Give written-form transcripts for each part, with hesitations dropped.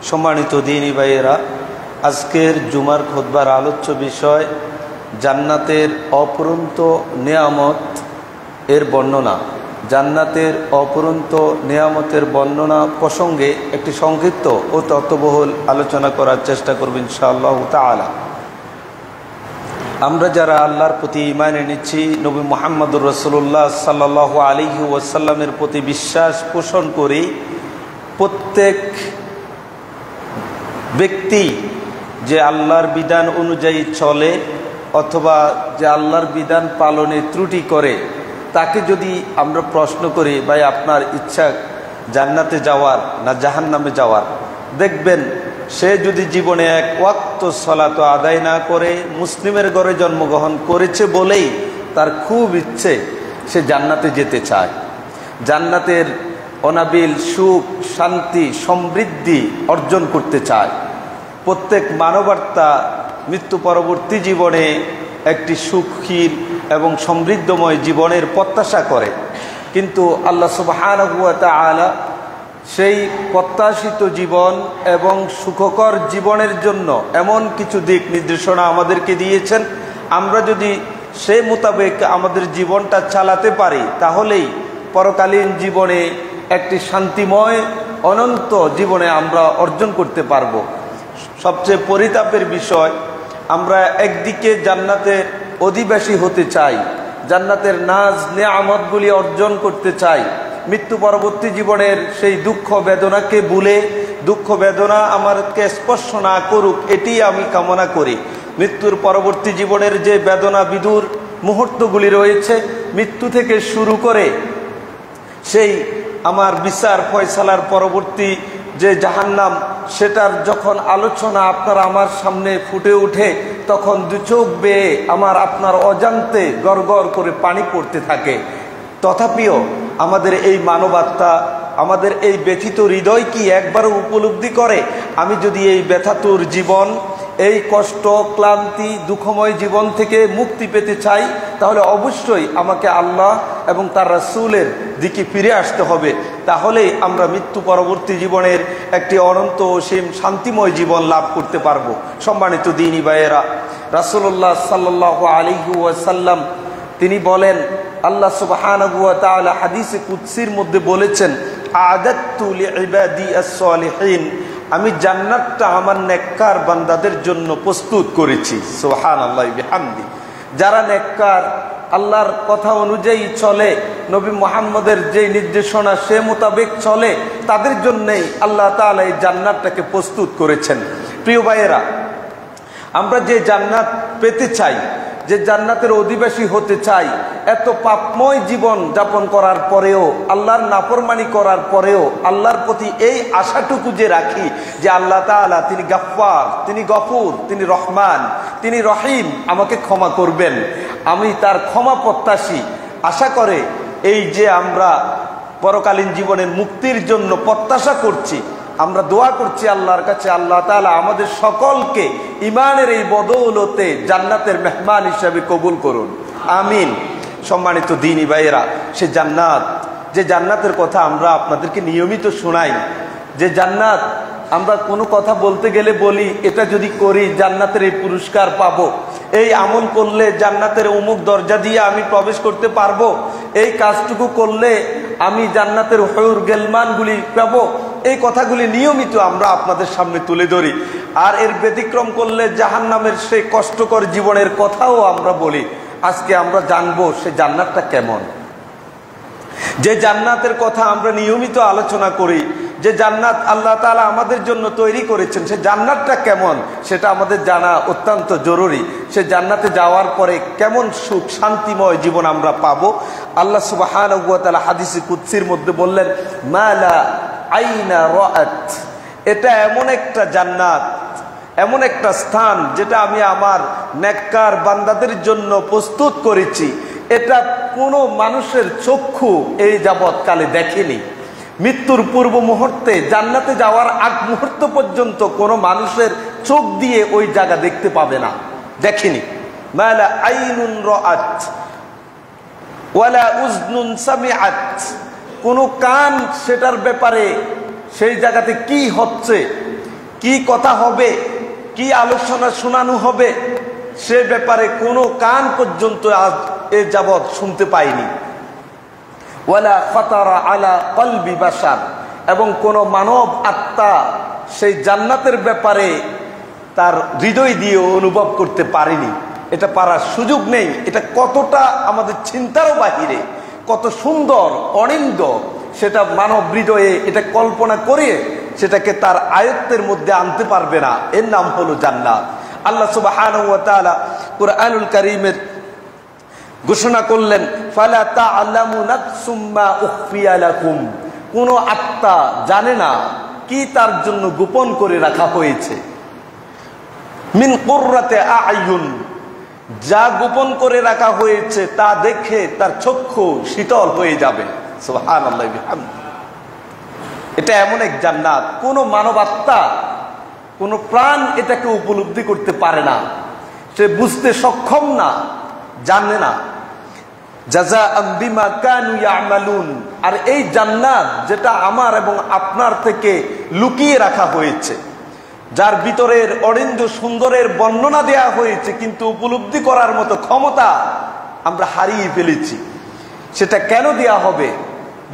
সম্মানিত দ্বীনী ভাইয়েরা, আজকের জুমার খুতবার আলোচ্য বিষয় জান্নাতের অপরন্ত নেয়ামত এর বর্ণনা। জান্নাতের অপরন্ত নেয়ামতের বর্ণনা প্রসঙ্গে একটি সংক্ষিপ্ত ও তত্ত্ববহুল আলোচনা করার চেষ্টা করব ইনশাআল্লাহ তাআলা। আমরা যারা আল্লাহর প্রতি ঈমান এনেছি, নবী মুহাম্মদুর রাসূলুল্লাহ সাল্লাল্লাহু আলাইহি ওয়াসাল্লামের প্রতি বিশ্বাস পোষণ করি, প্রত্যেক ব্যক্তি যে আল্লাহর বিধান অনুযায়ী চলে অথবা যে আল্লাহর বিধান পালনে ত্রুটি করে, তাকে যদি আমরা প্রশ্ন করি, ভাই আপনার ইচ্ছা জান্নাতে যাওয়ার না জাহান্নামে যাওয়ার, দেখবেন সে যদি জীবনে এক ওয়াক্ত সালাত আদায় না করে মুসলিমের ঘরে জন্মগ্রহণ করেছে বলেই তার খুব ইচ্ছে সে জান্নাতে যেতে চায়, জান্নাতের অনাবিল সুখ শান্তি সমৃদ্ধি অর্জন করতে চায়। প্রত্যেক মানবাত্মা মৃত্যু পরবর্তী জীবনে একটি সুখী এবং সমৃদ্ধময় জীবনের প্রত্যাশা করে, কিন্তু আল্লাহ সুবহানাহু ওয়া তাআলা সেই প্রত্যাশিত জীবন এবং সুখকর জীবনের জন্য এমন কিছু দিক নির্দেশনা আমাদেরকে দিয়েছেন। আমরা যদি সে মোতাবেক আমাদের জীবনটা চালাতে পারি, তাহলেই পরকালীন জীবনে একটি শান্তিময় অনন্ত জীবনে আমরা অর্জন করতে পারব। সবচেয়ে পরিতাপের বিষয়, আমরা একদিকে জান্নাতের অধিবাসী হতে চাই, জান্নাতের নাজ নেয়ামতগুলি অর্জন করতে চাই, মৃত্যু পরবর্তী জীবনের সেই দুঃখ বেদনাকে ভুলে, দুঃখ বেদনা আমাকে স্পর্শ না করুক এটি আমি কামনা করি। মৃত্যুর পরবর্তী জীবনের যে বেদনা বিধুর মুহূর্তগুলি রয়েছে, মৃত্যু থেকে শুরু করে সেই আমার বিচার ফয়সালার পরবর্তী যে জাহান্নাম, সেটার যখন আলোচনা আপনার আমার সামনে ফুটে ওঠে, তখন দু চোখ বেয়ে আমার আপনার অজান্তে গড়গড় করে পানি পড়তে থাকে। তথাপিও আমাদের এই মানবাত্মা, আমাদের এই ব্যথিত হৃদয় কি একবারও উপলব্ধি করে, আমি যদি এই ব্যথাতুর জীবন, এই কষ্ট ক্লান্তি দুঃখময় জীবন থেকে মুক্তি পেতে চাই, তাহলে অবশ্যই আমাকে আল্লাহ এবং তার রাসূলের দিকে ফিরে আসতে হবে। তাহলেই আমরা মৃত্যু পরবর্তী জীবনের একটি অনন্ত অসীম শান্তিময় জীবন লাভ করতে পারবো। সম্মানিত দ্বীনী ভাইয়েরা, রাসূলুল্লাহ সাল্লাল্লাহু আলাইহি ওয়াসাল্লাম তিনি বলেন, আল্লাহ সুবহানাহু ওয়া তাআলা হাদিসে কুদসির মধ্যে বলেছেন, আ'দাততু লিইবাদি আস-সালিহিন, আমি জান্নাতটা আমার নেককার বান্দাদের জন্য প্রস্তুত করেছি। সুবহানাল্লাহি বিহামদি। যারা নেককার, আল্লাহর কথা অনুযায়ী চলে, নবী মুহাম্মদের যে নির্দেশনা সে মোতাবেক চলে, তাদের জন্যই আল্লাহ তাআলা এই জান্নাতটাকে প্রস্তুত করেছেন। প্রিয় ভাইয়েরা, আমরা যে জান্নাত পেতে চাই, যে জান্নাতের অধিবাসী হতে চাই, এত পাপময় জীবন যাপন করার পরেও, আল্লাহর নাফরমানি করার পরেও আল্লাহর প্রতি এই আশাটুকু যে রাখি যে আল্লাহ তাআলা তিনি গাফফার, তিনি গফুর, তিনি রহমান, তিনি রহিম, আমাকে ক্ষমা করবেন, আমি তার ক্ষমা প্রত্যাশী। আশা করে এই যে আমরা পরকালীন জীবনের মুক্তির জন্য প্রত্যাশা করছি, আমরা দোয়া করছি আল্লাহর কাছে, আল্লাহ তাআলা আমাদের সকলকে ঈমানের এই বদৌলতে জান্নাতের মেহমান হিসাবে কবুল করুন, আমিন। সম্মানিত দ্বীনী ভাইয়েরা, সে জান্নাত, যে জান্নাতের কথা আমরা আপনাদেরকে নিয়মিত শোনাই, যে জান্নাত আমরা কোনো কথা বলতে গেলে বলি, এটা যদি করি জান্নাতের এই পুরস্কার পাবো, এই আমল করলে জান্নাতের অমুক দরজা দিয়ে আমি প্রবেশ করতে পারবো, এই কাজটুকু করলে আমি জান্নাতের হুর গেলমানগুলি পাবো। এই কথাগুলি নিয়মিত আমরা আপনাদের সামনে তুলে ধরি, আর এর ব্যতিক্রম করলে জাহান্নামের সেই কষ্টকর জীবনের কথাও আমরা বলি। আজকে আমরা জানবো সে জান্নাতটা কেমন, যে জান্নাতের কথা আমরা নিয়মিত আলোচনা করি, যে জান্নাত আল্লাহ তাআলা আমাদের জন্য তৈরি করেছেন, সে জান্নাতটা কেমন সেটা আমাদের জানা অত্যন্ত জরুরি। সে জান্নাতে যাওয়ার পরে কেমন সুখ শান্তিময় জীবন আমরা পাবো। আল্লাহ সুবহানাহু ওয়া তাআলা হাদিসে কুদসির মধ্যে বললেন, মা লা আইনা রাআত, এটা এমন একটা জান্নাত, এমন একটা স্থান যেটা আমি আমার নেককার বান্দাদের জন্য প্রস্তুত করেছি, এটা কোনো মানুষের চক্ষু এই যাবৎকালে দেখেনি। মৃত্যুর পূর্ব মুহূর্তে, জান্নাতে যাওয়ার আগ মুহূর্ত পর্যন্ত কোনো মানুষের চোখ দিয়ে ওই জায়গা দেখতে পাবে না, দেখেনি। মা লা আইনুন রাআত ওয়ালা উযনুন সামিআত, কোনো কান সেটার ব্যাপারে সেই জায়গাতে কি হচ্ছে কি কথা হবে, কি আলোচনা শোনানো হবে, সে ব্যাপারে কোনো কান পর্যন্ত আজ এ যাবৎ শুনতে পাইনি। ওয়ালা খাতারা আলা কলবি বাশার, এবং কোন মানব আত্মা সেই জান্নাতের ব্যাপারে তার হৃদয় দিয়ে অনুভব করতে পারেনি। এটা পারার সুযোগ নেই। এটা কতটা আমাদের চিন্তারও বাহিরে, কত সুন্দর অনিন্দ, সেটা মানব হৃদয়ে এটা কল্পনা করে সেটাকে তার আয়ত্তের মধ্যে আনতে পারবে না। এর নাম হলো জান্নাত। আল্লাহ সুবহানাহু ওয়া তাআলা কুরআনুল কারীমের ঘোষণা করলেন, ফালা তা'লামু নাফসুম মা উখফিয়া লাকুম, কোন আত্মা জানে না কি তার জন্য গোপন করে রাখা হয়েছে। মিন কুররাতি আ'য়ুন, যা গোপন করে রাখা হয়েছে তা দেখে তার চক্ষু শীতল হয়ে যাবে। সুবহানাল্লাহি বিহামদি। এটা এমন এক জান্নাত, কোন মানব আত্মা, কোন প্রাণ এটাকে উপলব্ধি করতে পারে না, সে বুঝতে সক্ষম না, জানে না। জাযাআম বিমা কানু ইয়ামালুন, আর এই জান্নাত যেটা আমার এবং আপনার থেকে লুকিয়ে রাখা হয়েছে, যার ভিতরের অরিন্দ সুন্দরের বর্ণনা দেয়া হয়েছে, কিন্তু উপলব্ধি করার মতো ক্ষমতা আমরা হারিয়ে ফেলেছি। সেটা কেন দেয়া হবে?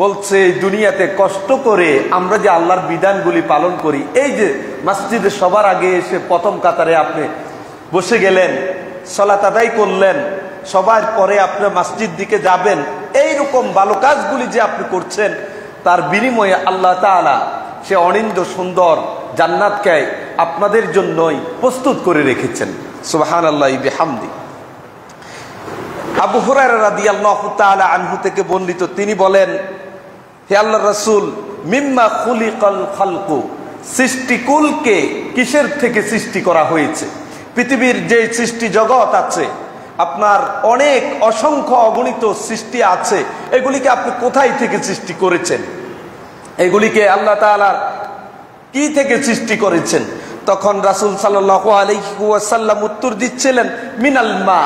বলছে দুনিয়াতে কষ্ট করে আমরা যে আল্লাহর বিধানগুলি পালন করি, এই যে মসজিদে সবার আগে এসে প্রথম কাতারে আপনি বসে গেলেন, সালাত আদায় করলেন, সবার পরে আপনি মসজিদ দিকে যাবেন, এইরকম ভালো কাজগুলি যে আপনি করছেন, তার বিনিময়ে আল্লাহ তাআলা সে অনিন্দ সুন্দর জান্নাতকে আপনাদের জন্যই প্রস্তুত করে রেখেছেন। সুবহানাল্লাহি বিহামদি। আবু হুরায়রা রাদিয়াল্লাহু তাআলা আনহু থেকে বর্ণিত, তিনি বলেন, হে আল্লাহর রাসূল, মিম্মা খুলিকাল খালকু, সৃষ্টিকুলকে কিসের থেকে সৃষ্টি করা হয়েছে? পৃথিবীর যে সৃষ্টি জগৎ আছে, আপনার অনেক অসংখ্য অগণিত সৃষ্টি আছে, এগুলিকে আপনি কোথায় থেকে সৃষ্টি করেছেন? এগুলিকে আল্লাহ তাআলা কি থেকে সৃষ্টি করেছেন? তখন রাসূল সাল্লাল্লাহু আলাইহি ওয়াসাল্লাম উত্তর দিচ্ছিলেন, মিনাল মা,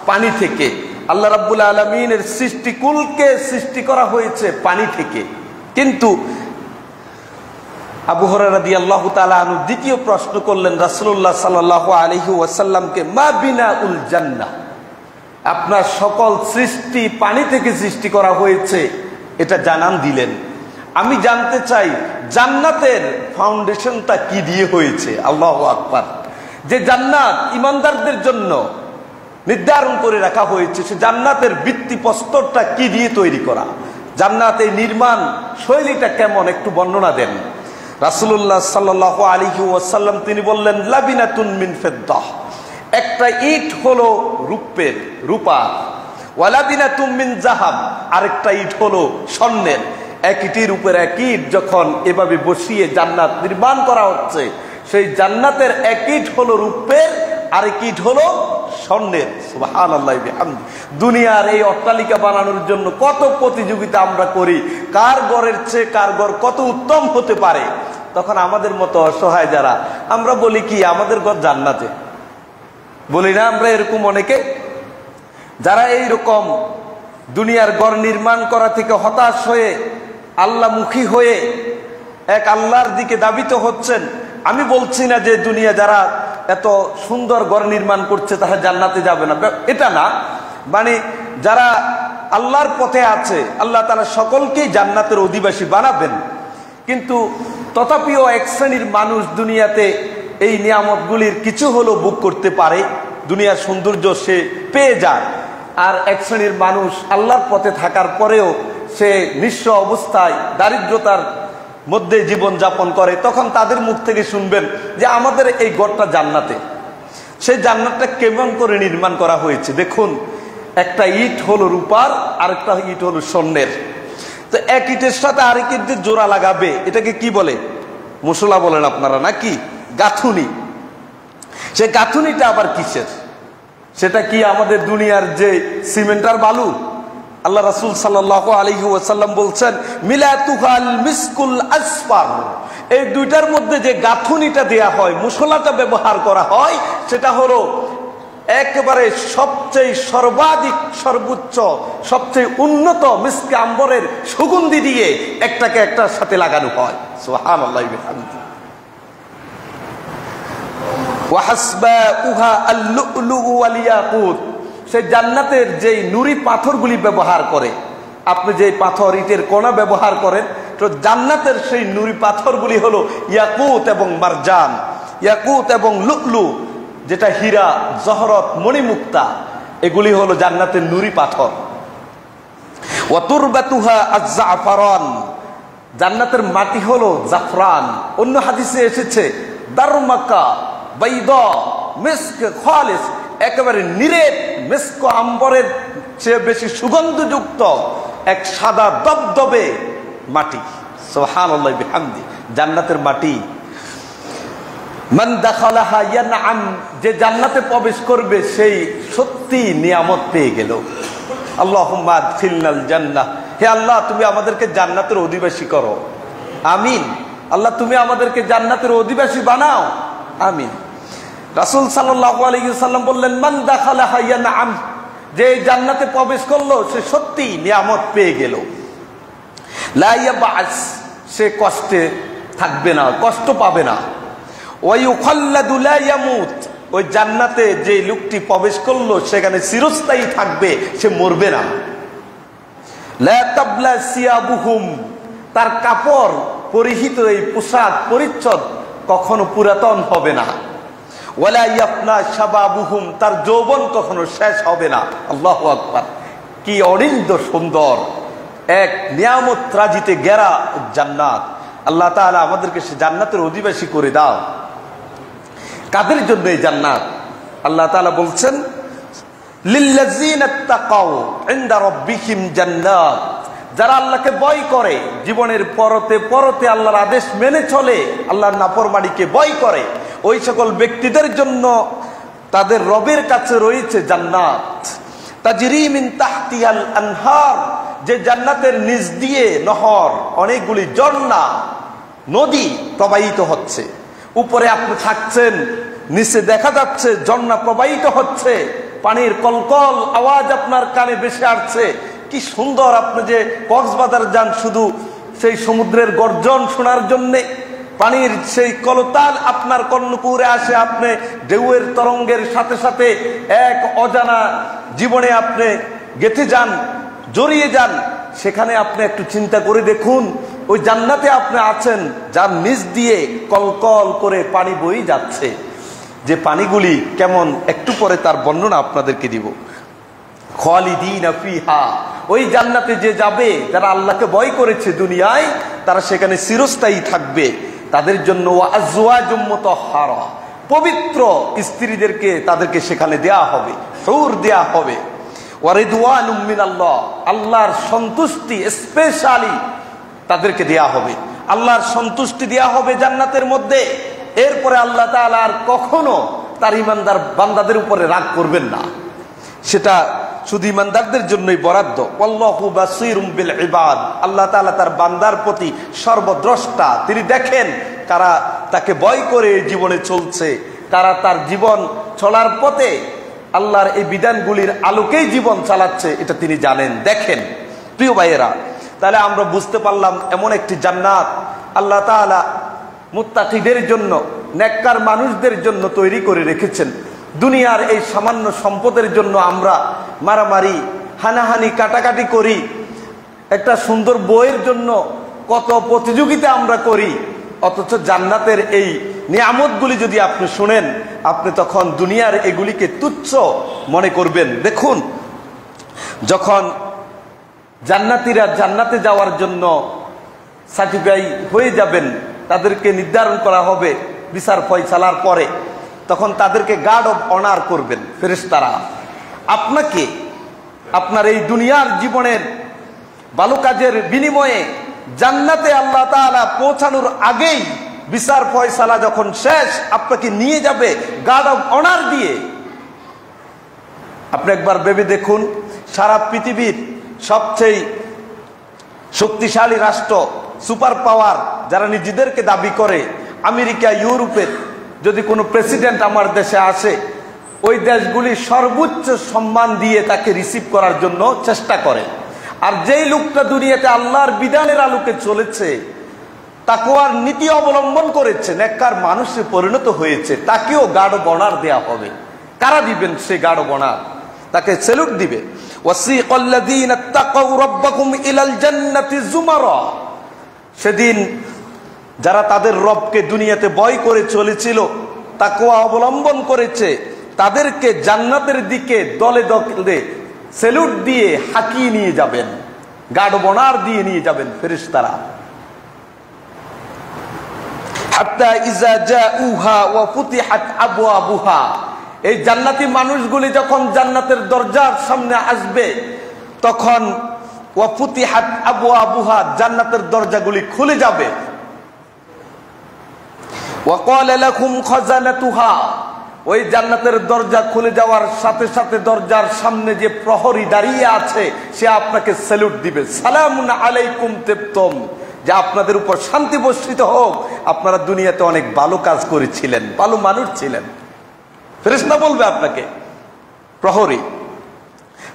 পানি থেকে। আল্লাহ রাব্বুল আলামিনের সৃষ্টিকুলকে সৃষ্টি করা হয়েছে পানি থেকে। কিন্তু আবু হুরায়রা রাদিয়াল্লাহু তাআলা আনহু দ্বিতীয় প্রশ্ন করলেন রাসূলুল্লাহ সাল্লাল্লাহু আলাইহি ওয়াসাল্লামকে, মা বিনাউল জান্নাহ, আপনার সকল সৃষ্টি পানি থেকে সৃষ্টি করা হয়েছে, এটা জানান দিলেন। আমি জানতে চাই জান্নাতের ফাউন্ডেশনটা কি দিয়ে হয়েছে? আল্লাহু আকবার। যে জান্নাত ইমানদারদের জন্য নির্ধারণ করে রাখা হয়েছে, সে জান্নাতের ভিত্তিপ্রস্তরটা কি দিয়ে তৈরি করা? জান্নাতের নির্মাণ শৈলীটা কেমন, একটু বর্ণনা দেন। রাসূলুল্লাহ সাল্লাল্লাহু আলাইহি ওয়াসাল্লাম তিনি বললেন, লাবিনাতুন মিন ফিদ্দাহ, একটা ইট হলো রূপের, রূপা। ওয়ালাবিনাতুম মিন যাহাব, আরেকটা ইট হলো স্বর্ণের। এক ইটের উপর এক ইট যখন এভাবে বসিয়ে জান্নাত নির্মাণ করা হচ্ছে, সেই জান্নাতের এক ইট হলো রূপের, আরেক ইট হলো স্বর্ণের। সুবহানাল্লাহি বিহামদি। দুনিয়ার এই অট্টালিকা বানানোর জন্য কত প্রতিযোগিতা আমরা করি, কার ঘরের চেয়ে কার ঘর কত উত্তম হতে পারে। তখন আমাদের মতো অসহায় যারা, আমরা বলি কি আমাদের ঘর জান্নাতে, বলি না আমরা এরকম অনেকে, যারা এইরকম দুনিয়ার ঘর নির্মাণ করা থেকে হতাশ হয়ে আল্লাহমুখী হয়ে এক আল্লাহর দিকে ধাবিত হচ্ছেন। আমি বলছি না যে দুনিয়া যারা এত সুন্দর ঘর নির্মাণ করছে তারা জান্নাতে যাবে না, এটা না, মানে যারা আল্লাহর পথে আছে আল্লাহ তাআলা সকলকেই জান্নাতের অধিবাসী বানাবেন। কিন্তু তথাপিও এক শ্রেণীর মানুষ দুনিয়াতে এই নিয়ামতগুলির কিছু হলেও ভোগ করতে পারে, দুনিয়ার সৌন্দর্য সে পেয়ে যায়। আর এক শ্রেণীর মানুষ আল্লাহর পথে থাকার পরেও সে নিঃস্ব অবস্থায় দারিদ্রতার মধ্যে জীবন যাপন করে। তখন তাদের মুখ থেকে শুনবেন যে আমাদের এই ঘরটা জান্নাতে। সেই জান্নাতটা কেমন করে নির্মাণ করা হয়েছে দেখুন, একটা ইট হলো রূপার, আরেকটা ইট হলো স্বর্ণের। তো এক ইটের সাথে আরেক ইট যে জোড়া লাগাবে, এটাকে কি বলে? মশলা বলেন আপনারা নাকি? গাঁথুনি। সে গাঁথুনিটা আবার কিসের? সেটা কি আমাদের দুনিয়ার যে সিমেন্ট আর বালু? আল্লাহ রাসূল সাল্লাল্লাহু আলাইহি ওয়াসাল্লাম বলছেন, মিলাতুহাল মিসকুল আসফার, এই দুইটার মধ্যে যে গাঁথুনিটা দেয়া হয়, মশলাটা ব্যবহার করা হয়, সেটা হলো একেবারে সবচেয়ে সর্বাধিক সর্বোচ্চ সবচেয়ে উন্নত মিসকে আম্বরের সুগন্ধি দিয়ে একটাকে একটার সাথে লাগানো হয়। সুবহানাল্লাহি বিহামদি। ওয়াহাসবাউহা আল-লু'লুউ ওয়াল ইয়াকুত, সেই জান্নাতের যেই নুরি পাথরগুলি ব্যবহার করে, আপনি যেই পাথর ইটের কণা ব্যবহার করেন, তো জান্নাতের সেই নুরি পাথরগুলি হলো ইয়াকুত এবং মারজান, ইয়াকুত এবং লু'লু, যেটা হীরা, জহরত, মণিমুক্তা, এগুলি হলো জান্নাতের নুরি পাথর। ওয়া তুরবাতুহা আজ-জাফরান, জান্নাতের মাটি হলো জাফরান। অন্য হাদিসে এসেছে দারমাকা বাইদা মিস্ক খালিস, একেবারে নিরেট মিস্ক আম্বরের চেয়ে বেশি সুগন্ধযুক্ত এক সাদা দবদবে মাটি। সুবহানাল্লাহি বিহামদি, জান্নাতের মাটি। মান দাখালাহা ইয়ানআম, যে জান্নাতে প্রবেশ করবে সেই সত্যি নিয়ামত পেয়ে গেল। আল্লাহুম্মা আদখিলনাল জান্নাহ, হে আল্লাহ তুমি আমাদেরকে জান্নাতের অধিবাসী করো, আমিন। আল্লাহ তুমি আমাদেরকে জান্নাতের অধিবাসী বানাও, আমিন। রাসূল সাল্লাল্লাহু আলাইহি ওয়াসাল্লাম বললেন, মান দাখালাহা ইয়ানআম, যে জান্নাতে প্রবেশ করলো সে সত্যি নিয়ামত পেয়ে গেল। লা ইয়াবাস, সে কষ্টে থাকবে না, কষ্ট পাবে না। ওয়া ইউখাল্লাদু লা ইয়ামুত, ওই জান্নাতে যে লোকটি প্রবেশ করলো সেখানে চিরস্থায়ী থাকবে, সে মরবে না। লা তাবলা সিয়াবুহুম, তার কাপড় পরিহিত এই পোশাক পরিচ্ছদ কখনো পুরাতন হবে না। ওয়ালা ইয়াফনা শাবাবুহুম, তার যৌবন কখনো শেষ হবে না। আল্লাহু আকবার, কি অনিন্দ সুন্দর এক নিয়ামত রাজিতে ঘেরা জান্নাত। আল্লাহ তাআলা আমাদেরকে সে জান্নাতের অধিবাসী করে দাও। কাদের জন্য এই জান্নাত? আল্লাহ তাআলা বলছেন, লিল্লাযিনা তাকাউ ইনদা রাব্বিহিম জান্নাত, যারা আল্লাহকে ভয় করে, জীবনের পরতে পরতে আল্লাহর আদেশ মেনে চলে, আল্লাহর নাফরমানিকে ভয় করে, ওই সকল ব্যক্তিদের জন্য তাদের রবের কাছে রয়েছে জান্নাত। তাজরি মিন তাহতিহাল আনহার, যে জান্নাতের নিচ দিয়ে নহর, অনেকগুলি ঝর্ণা, নদী প্রবাহিত হচ্ছে। উপরে আপনি থাকছেন, নিচে দেখা যাচ্ছে ঝর্ণা প্রবাহিত হচ্ছে, পানির কলকল আওয়াজ আপনার কানে ভেসে আসছে। কি সুন্দর! আপনি যে কক্সবাজার যান শুধু সেই সমুদ্রের গর্জন শোনার জন্যে, পানির সেই কলতাল আপনার কর্ণকুহরে আসে, আপনি ঢেউয়ের তরঙ্গের সাথে সাথে এক অজানা জীবনে আপনি গেঁথে যান, জড়িয়ে যান। সেখানে আপনি একটু চিন্তা করে দেখুন, ওই জান্নাতে আপনি আছেন যার নিচ দিয়ে কলকল করে পানি বয়ে যাচ্ছে। যে পানিগুলি কেমন, একটু পরে তার বর্ণনা আপনাদেরকে দিব। খালিদিনা ফিহা, ওই জান্নাতে যে যাবে, যারা আল্লাহকে ভয় করেছে দুনিয়ায়, তারা সেখানে চিরস্থায়ী থাকবে। তাদের জন্য আজওয়াজুম মুতাহহারা, পবিত্র স্ত্রীদেরকে তাদেরকে সেখানে দেয়া হবে, হুর দেয়া হবে। ওয়া রিদওয়ানুম মিনাল্লাহ, আল্লাহর সন্তুষ্টি স্পেশালি তাদেরকে দেয়া হবে, আল্লাহর সন্তুষ্টি দেয়া হবে জান্নাতের মধ্যে। এরপরে আল্লাহ তাআলা আর কখনো তার ঈমানদার বান্দাদের উপরে রাগ করবেন না, সেটা শুধু ঈমানদারদের জন্যই বরাদ্দ। আল্লাহু বাসীরুম বিল ইবাদ, আল্লাহ তাআলা তার বান্দার প্রতি সর্বদ্রষ্টা, তিনি দেখেন কারা তাকে ভয় করে জীবনে চলছে, কারা তার জীবন চলার পথে আল্লাহর এই বিধানগুলির আলোকেই জীবন চালাচ্ছে, এটা তিনি জানেন, দেখেন। প্রিয় ভাইয়েরা, তাহলে আমরা বুঝতে পারলাম এমন একটি জান্নাত আল্লাহ তাআলা মুত্তাকিদের জন্য, নেককার মানুষদের জন্য তৈরি করে রেখেছেন। দুনিয়ার এই সামান্য সম্পদের জন্য আমরা মারামারি, হানাহানি, কাটাকাটি করি। একটা সুন্দর বইয়ের জন্য কত প্রতিযোগিতা আমরা করি, অথচ জান্নাতের এই নিয়ামতগুলি যদি আপনি শুনেন, আপনি তখন দুনিয়ার এগুলিকে তুচ্ছ মনে করবেন। দেখুন, যখন জান্নাতীরা জান্নাতে যাওয়ার জন্য সার্টিফাই হয়ে যাবেন, তাদেরকে নির্ধারণ করা হবে বিচার ফয়সালার পরে, তখন তাদেরকে গার্ড অব অনার করবেন ফেরেশতারা। আপনাকে আপনার এই দুনিয়ার জীবনের ভালো কাজের বিনিময়ে জান্নাতে আল্লাহ তাআলা পৌঁছানোর আগেই বিচার ফয়সালা যখন শেষ, আপনাকে নিয়ে যাবে গার্ড অব অনার দিয়ে। আপনি একবার ভেবে দেখুন, সারা পৃথিবীর সবচেয়ে শক্তিশালী রাষ্ট্র, সুপার পাওয়ার যারা নিজেদেরকে দাবি করে, আমেরিকা, ইউরোপের যদি কোনো প্রেসিডেন্ট আমার দেশে আসে, ওই দেশগুলি সর্বোচ্চ সম্মান দিয়ে তাকে রিসিভ করার জন্য চেষ্টা করে। আর যেই লোকটা দুনিয়াতে আল্লাহর বিধানের আলোকে চলেছে, তাকওয়ার নীতি অবলম্বন করেছে, নেককার মানুষে পরিণত হয়েছে, তাকেও গাঢ় বনার দেয়া হবে। কারা দিবেন সে গাঢ় বনার? তাকে স্যালুট দিবে। ওয়াসিকাল্লাযীনা তাকাউ রাব্বাকুম ইলাল জান্নাতি যুমারা, সেদিন যারা তাদের রবকে দুনিয়াতে ভয় করে চলেছিল, তাকওয়া অবলম্বন করেছে, তাদেরকে জান্নাতের দিকে দলে দলে স্যালুট দিয়ে হাঁকিয়ে নিয়ে যাবেন, গাঢ় বনার দিয়ে নিয়ে যাবেন ফেরেশতারা। হাত্তা ইযা জাউহা ওয়া ফুতিহাত আবওয়াবুহা, এই জান্নাতি মানুষগুলি যখন জান্নাতের দরজার সামনে আসবে, তখন ওয়া ফুতিহাত আবওয়াবুহা, জান্নাতের দরজাগুলি খুলে যাবে। ওয়া ক্বালা লাকুম খাযানাতুহা, ওই জান্নাতের দরজা খুলে যাওয়ার সাথে সাথে দরজার সামনে যে প্রহরী দাঁড়িয়ে আছে সে আপনাকে স্যালুট দিবে, সালামুন আলাইকুম তিবতুম, যে আপনাদের উপর শান্তি বর্ষিত হোক, আপনারা দুনিয়াতে অনেক ভালো কাজ করেছিলেন, ভালো মানুষ ছিলেন। ফেরেশতা বলবে আপনাকে, প্রহরী।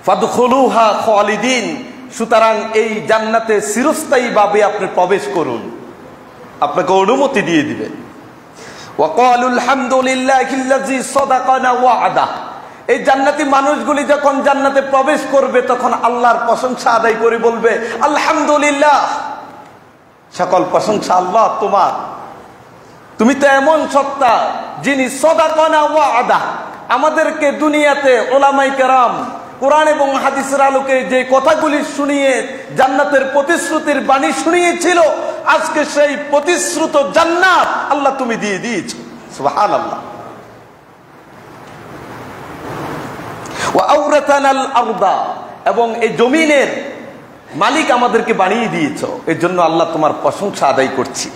ফাদখুলুহা খালিদিন, সুতরাং এই জান্নাতে চিরস্থায়ী ভাবে আপনি প্রবেশ করুন, আপনাকে অনুমতি দিয়ে দিবে। ওয়াকালুল হামদুলিল্লাহিল্লাযী সাদাকানা ওয়া'দা, এই জান্নাতি মানুষগুলি যখন জান্নাতে প্রবেশ করবে তখন আল্লাহর প্রশংসা আদায় করে বলবে, আলহামদুলিল্লাহ, সকল প্রশংসা আল্লাহ তোমার, তুমি তো এমন সত্তা যিনি সাদাকানা ওয়া'দা, আমাদেরকে দুনিয়াতে উলামায়ে কেরাম কোরআন এবং হাদিসের আলোকে যে কথাগুলি শুনিয়ে জান্নাতের প্রতিশ্রুতির বাণী শুনিয়েছিল, আজকে সেই প্রতিশ্রুত জান্নাত আল্লাহ তুমি দিয়ে দিয়েছো, সুবহানাল্লাহ। ওয়া আওরাতানাল আরদা, এবং এই জমিনের মালিক আমাদেরকে বানিয়ে দিয়েছো, এর জন্য আল্লাহ তোমার প্রশংসা আদায় করছি।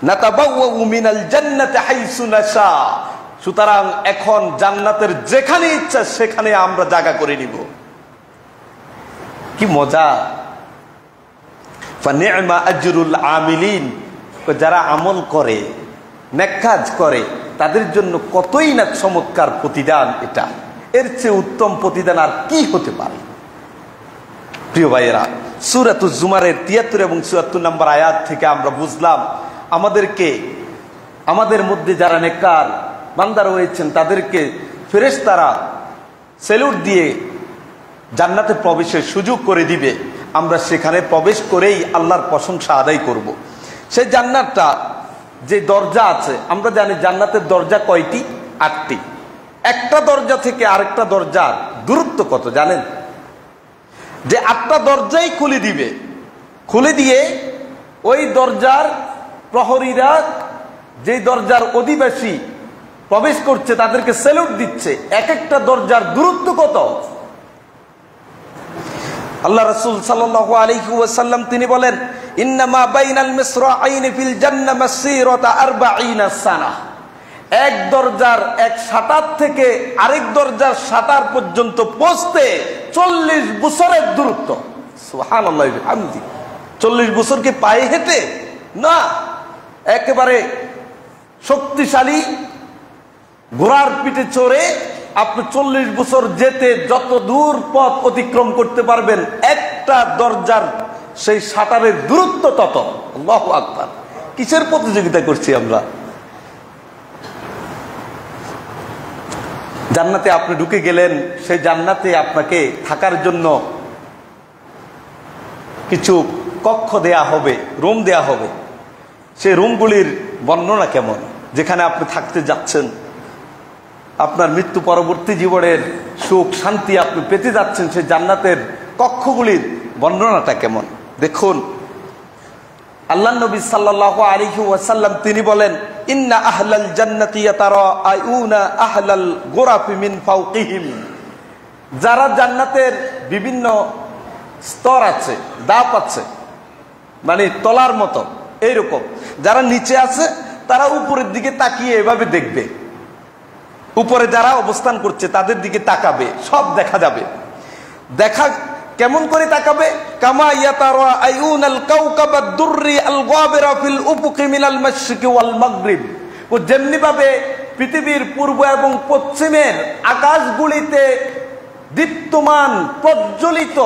নাতাবাওয়াউ মিনাল জান্নাতি হাইসু নাশা, সুতরাং এখন জান্নাতের যেখানে ইচ্ছা সেখানে আমরা জায়গা করে নিব। কি মজা! ফানি'মা আজরুল আমিলিন, যারা আমল করে, নেক কাজ করে, তাদের জন্য কতই না চমৎকার প্রতিদান এটা, এর চেয়ে উত্তম প্রতিদান আর কি হতে পারে? প্রিয় ভাইয়েরা, সূরাতুজ জুমারের ৭৩ এবং ৭৪ নম্বর আয়াত থেকে আমরা বুঝলাম আমাদেরকে, আমাদের মধ্যে যারা নেককার বান্দা রয়েছেন তাদেরকে ফেরেশতারা স্যালুট দিয়ে জান্নাতে প্রবেশের সুযোগ করে দিবে। আমরা সেখানে প্রবেশ করেই আল্লাহর প্রশংসা আদায় করব। সেই জান্নাতটা যে দরজা আছে, আমরা জানি জান্নাতের দরজা কয়টি? ৮টি। একটা দরজা থেকে আরেকটা দরজার দূরত্ব কত জানেন? যে ৮টা দরজাই খুলে দিবে, খুলে দিয়ে ওই দরজার প্রহরীরা, যে দরজার অধিবাসী প্রবেশ করছে তাদেরকে স্যালুট দিচ্ছে। এক একটা দরজার দূরত্ব কত? আল্লাহ রাসূল সাল্লাল্লাহু আলাইহি ওয়াসাল্লাম তিনি বলেন, ইন্নামা বাইনাল মিসরাআইনি ফিল জান্নাহ মাসীরাতা ৪০ সানা, এক দরজার এক শাটার থেকে আরেক দরজার শাটার পর্যন্ত পৌঁছতে ৪০ বছরের দূরত্ব। সুবহানাল্লাহি ওয়া বিহামদি। ৪০ বছর কি পায়ে হেঁটে? না, একেবারে শক্তিশালী ঘোড়ার পিঠে চড়ে আপনি ৪০ বছর যেতে যত দূর পথ অতিক্রম করতে পারবেন, একটা দরজার সেই শাটারের দূরত্ব তত। আল্লাহু আকবার! কিসের প্রতিযোগিতা করছি আমরা? জান্নাতে আপনি ঢুকে গেলেন, সেই জান্নাতে আপনাকে থাকার জন্য কিছু কক্ষ দেয়া হবে, রুম দেয়া হবে। সেই রুমগুলির বর্ণনা কেমন? যেখানে আপনি থাকতে যাচ্ছেন, আপনার মৃত্যু পরবর্তী জীবনের সুখ শান্তি আপনি পেতে যাচ্ছেন, সেই জান্নাতের কক্ষগুলির বর্ণনাটা কেমন দেখুন। আল্লাহ নবী সাল্লাল্লাহু আলাইহি ওয়াসাল্লাম তিনি বলেন, ইন্না আহলাল জান্নাতি ইয়াতারাআউনা আহলাল গুরাফি মিন ফাওকিহিম, যারা জান্নাতের বিভিন্ন স্তর আছে, ধাপ আছে, মানে তলার মতো এইরকম, যারা নিচে আছে তারা উপরের দিকে তাকিয়ে এভাবে দেখবে, উপরে যারা অবস্থান করছে তাদের দিকে তাকাবে, সব দেখা যাবে। দেখা কেমন করে তাকাবে? কামা ইয়াতারাআউনাল কাওকাবাদ দুররি আল গাবিরা ফিল উফুকি মিনাল মাশরিকি ওয়াল মাগরিব, ও যেমনি ভাবে পৃথিবীর পূর্ব এবং পশ্চিমের আকাশগুলিতে দীপ্তমান প্রজ্বলিত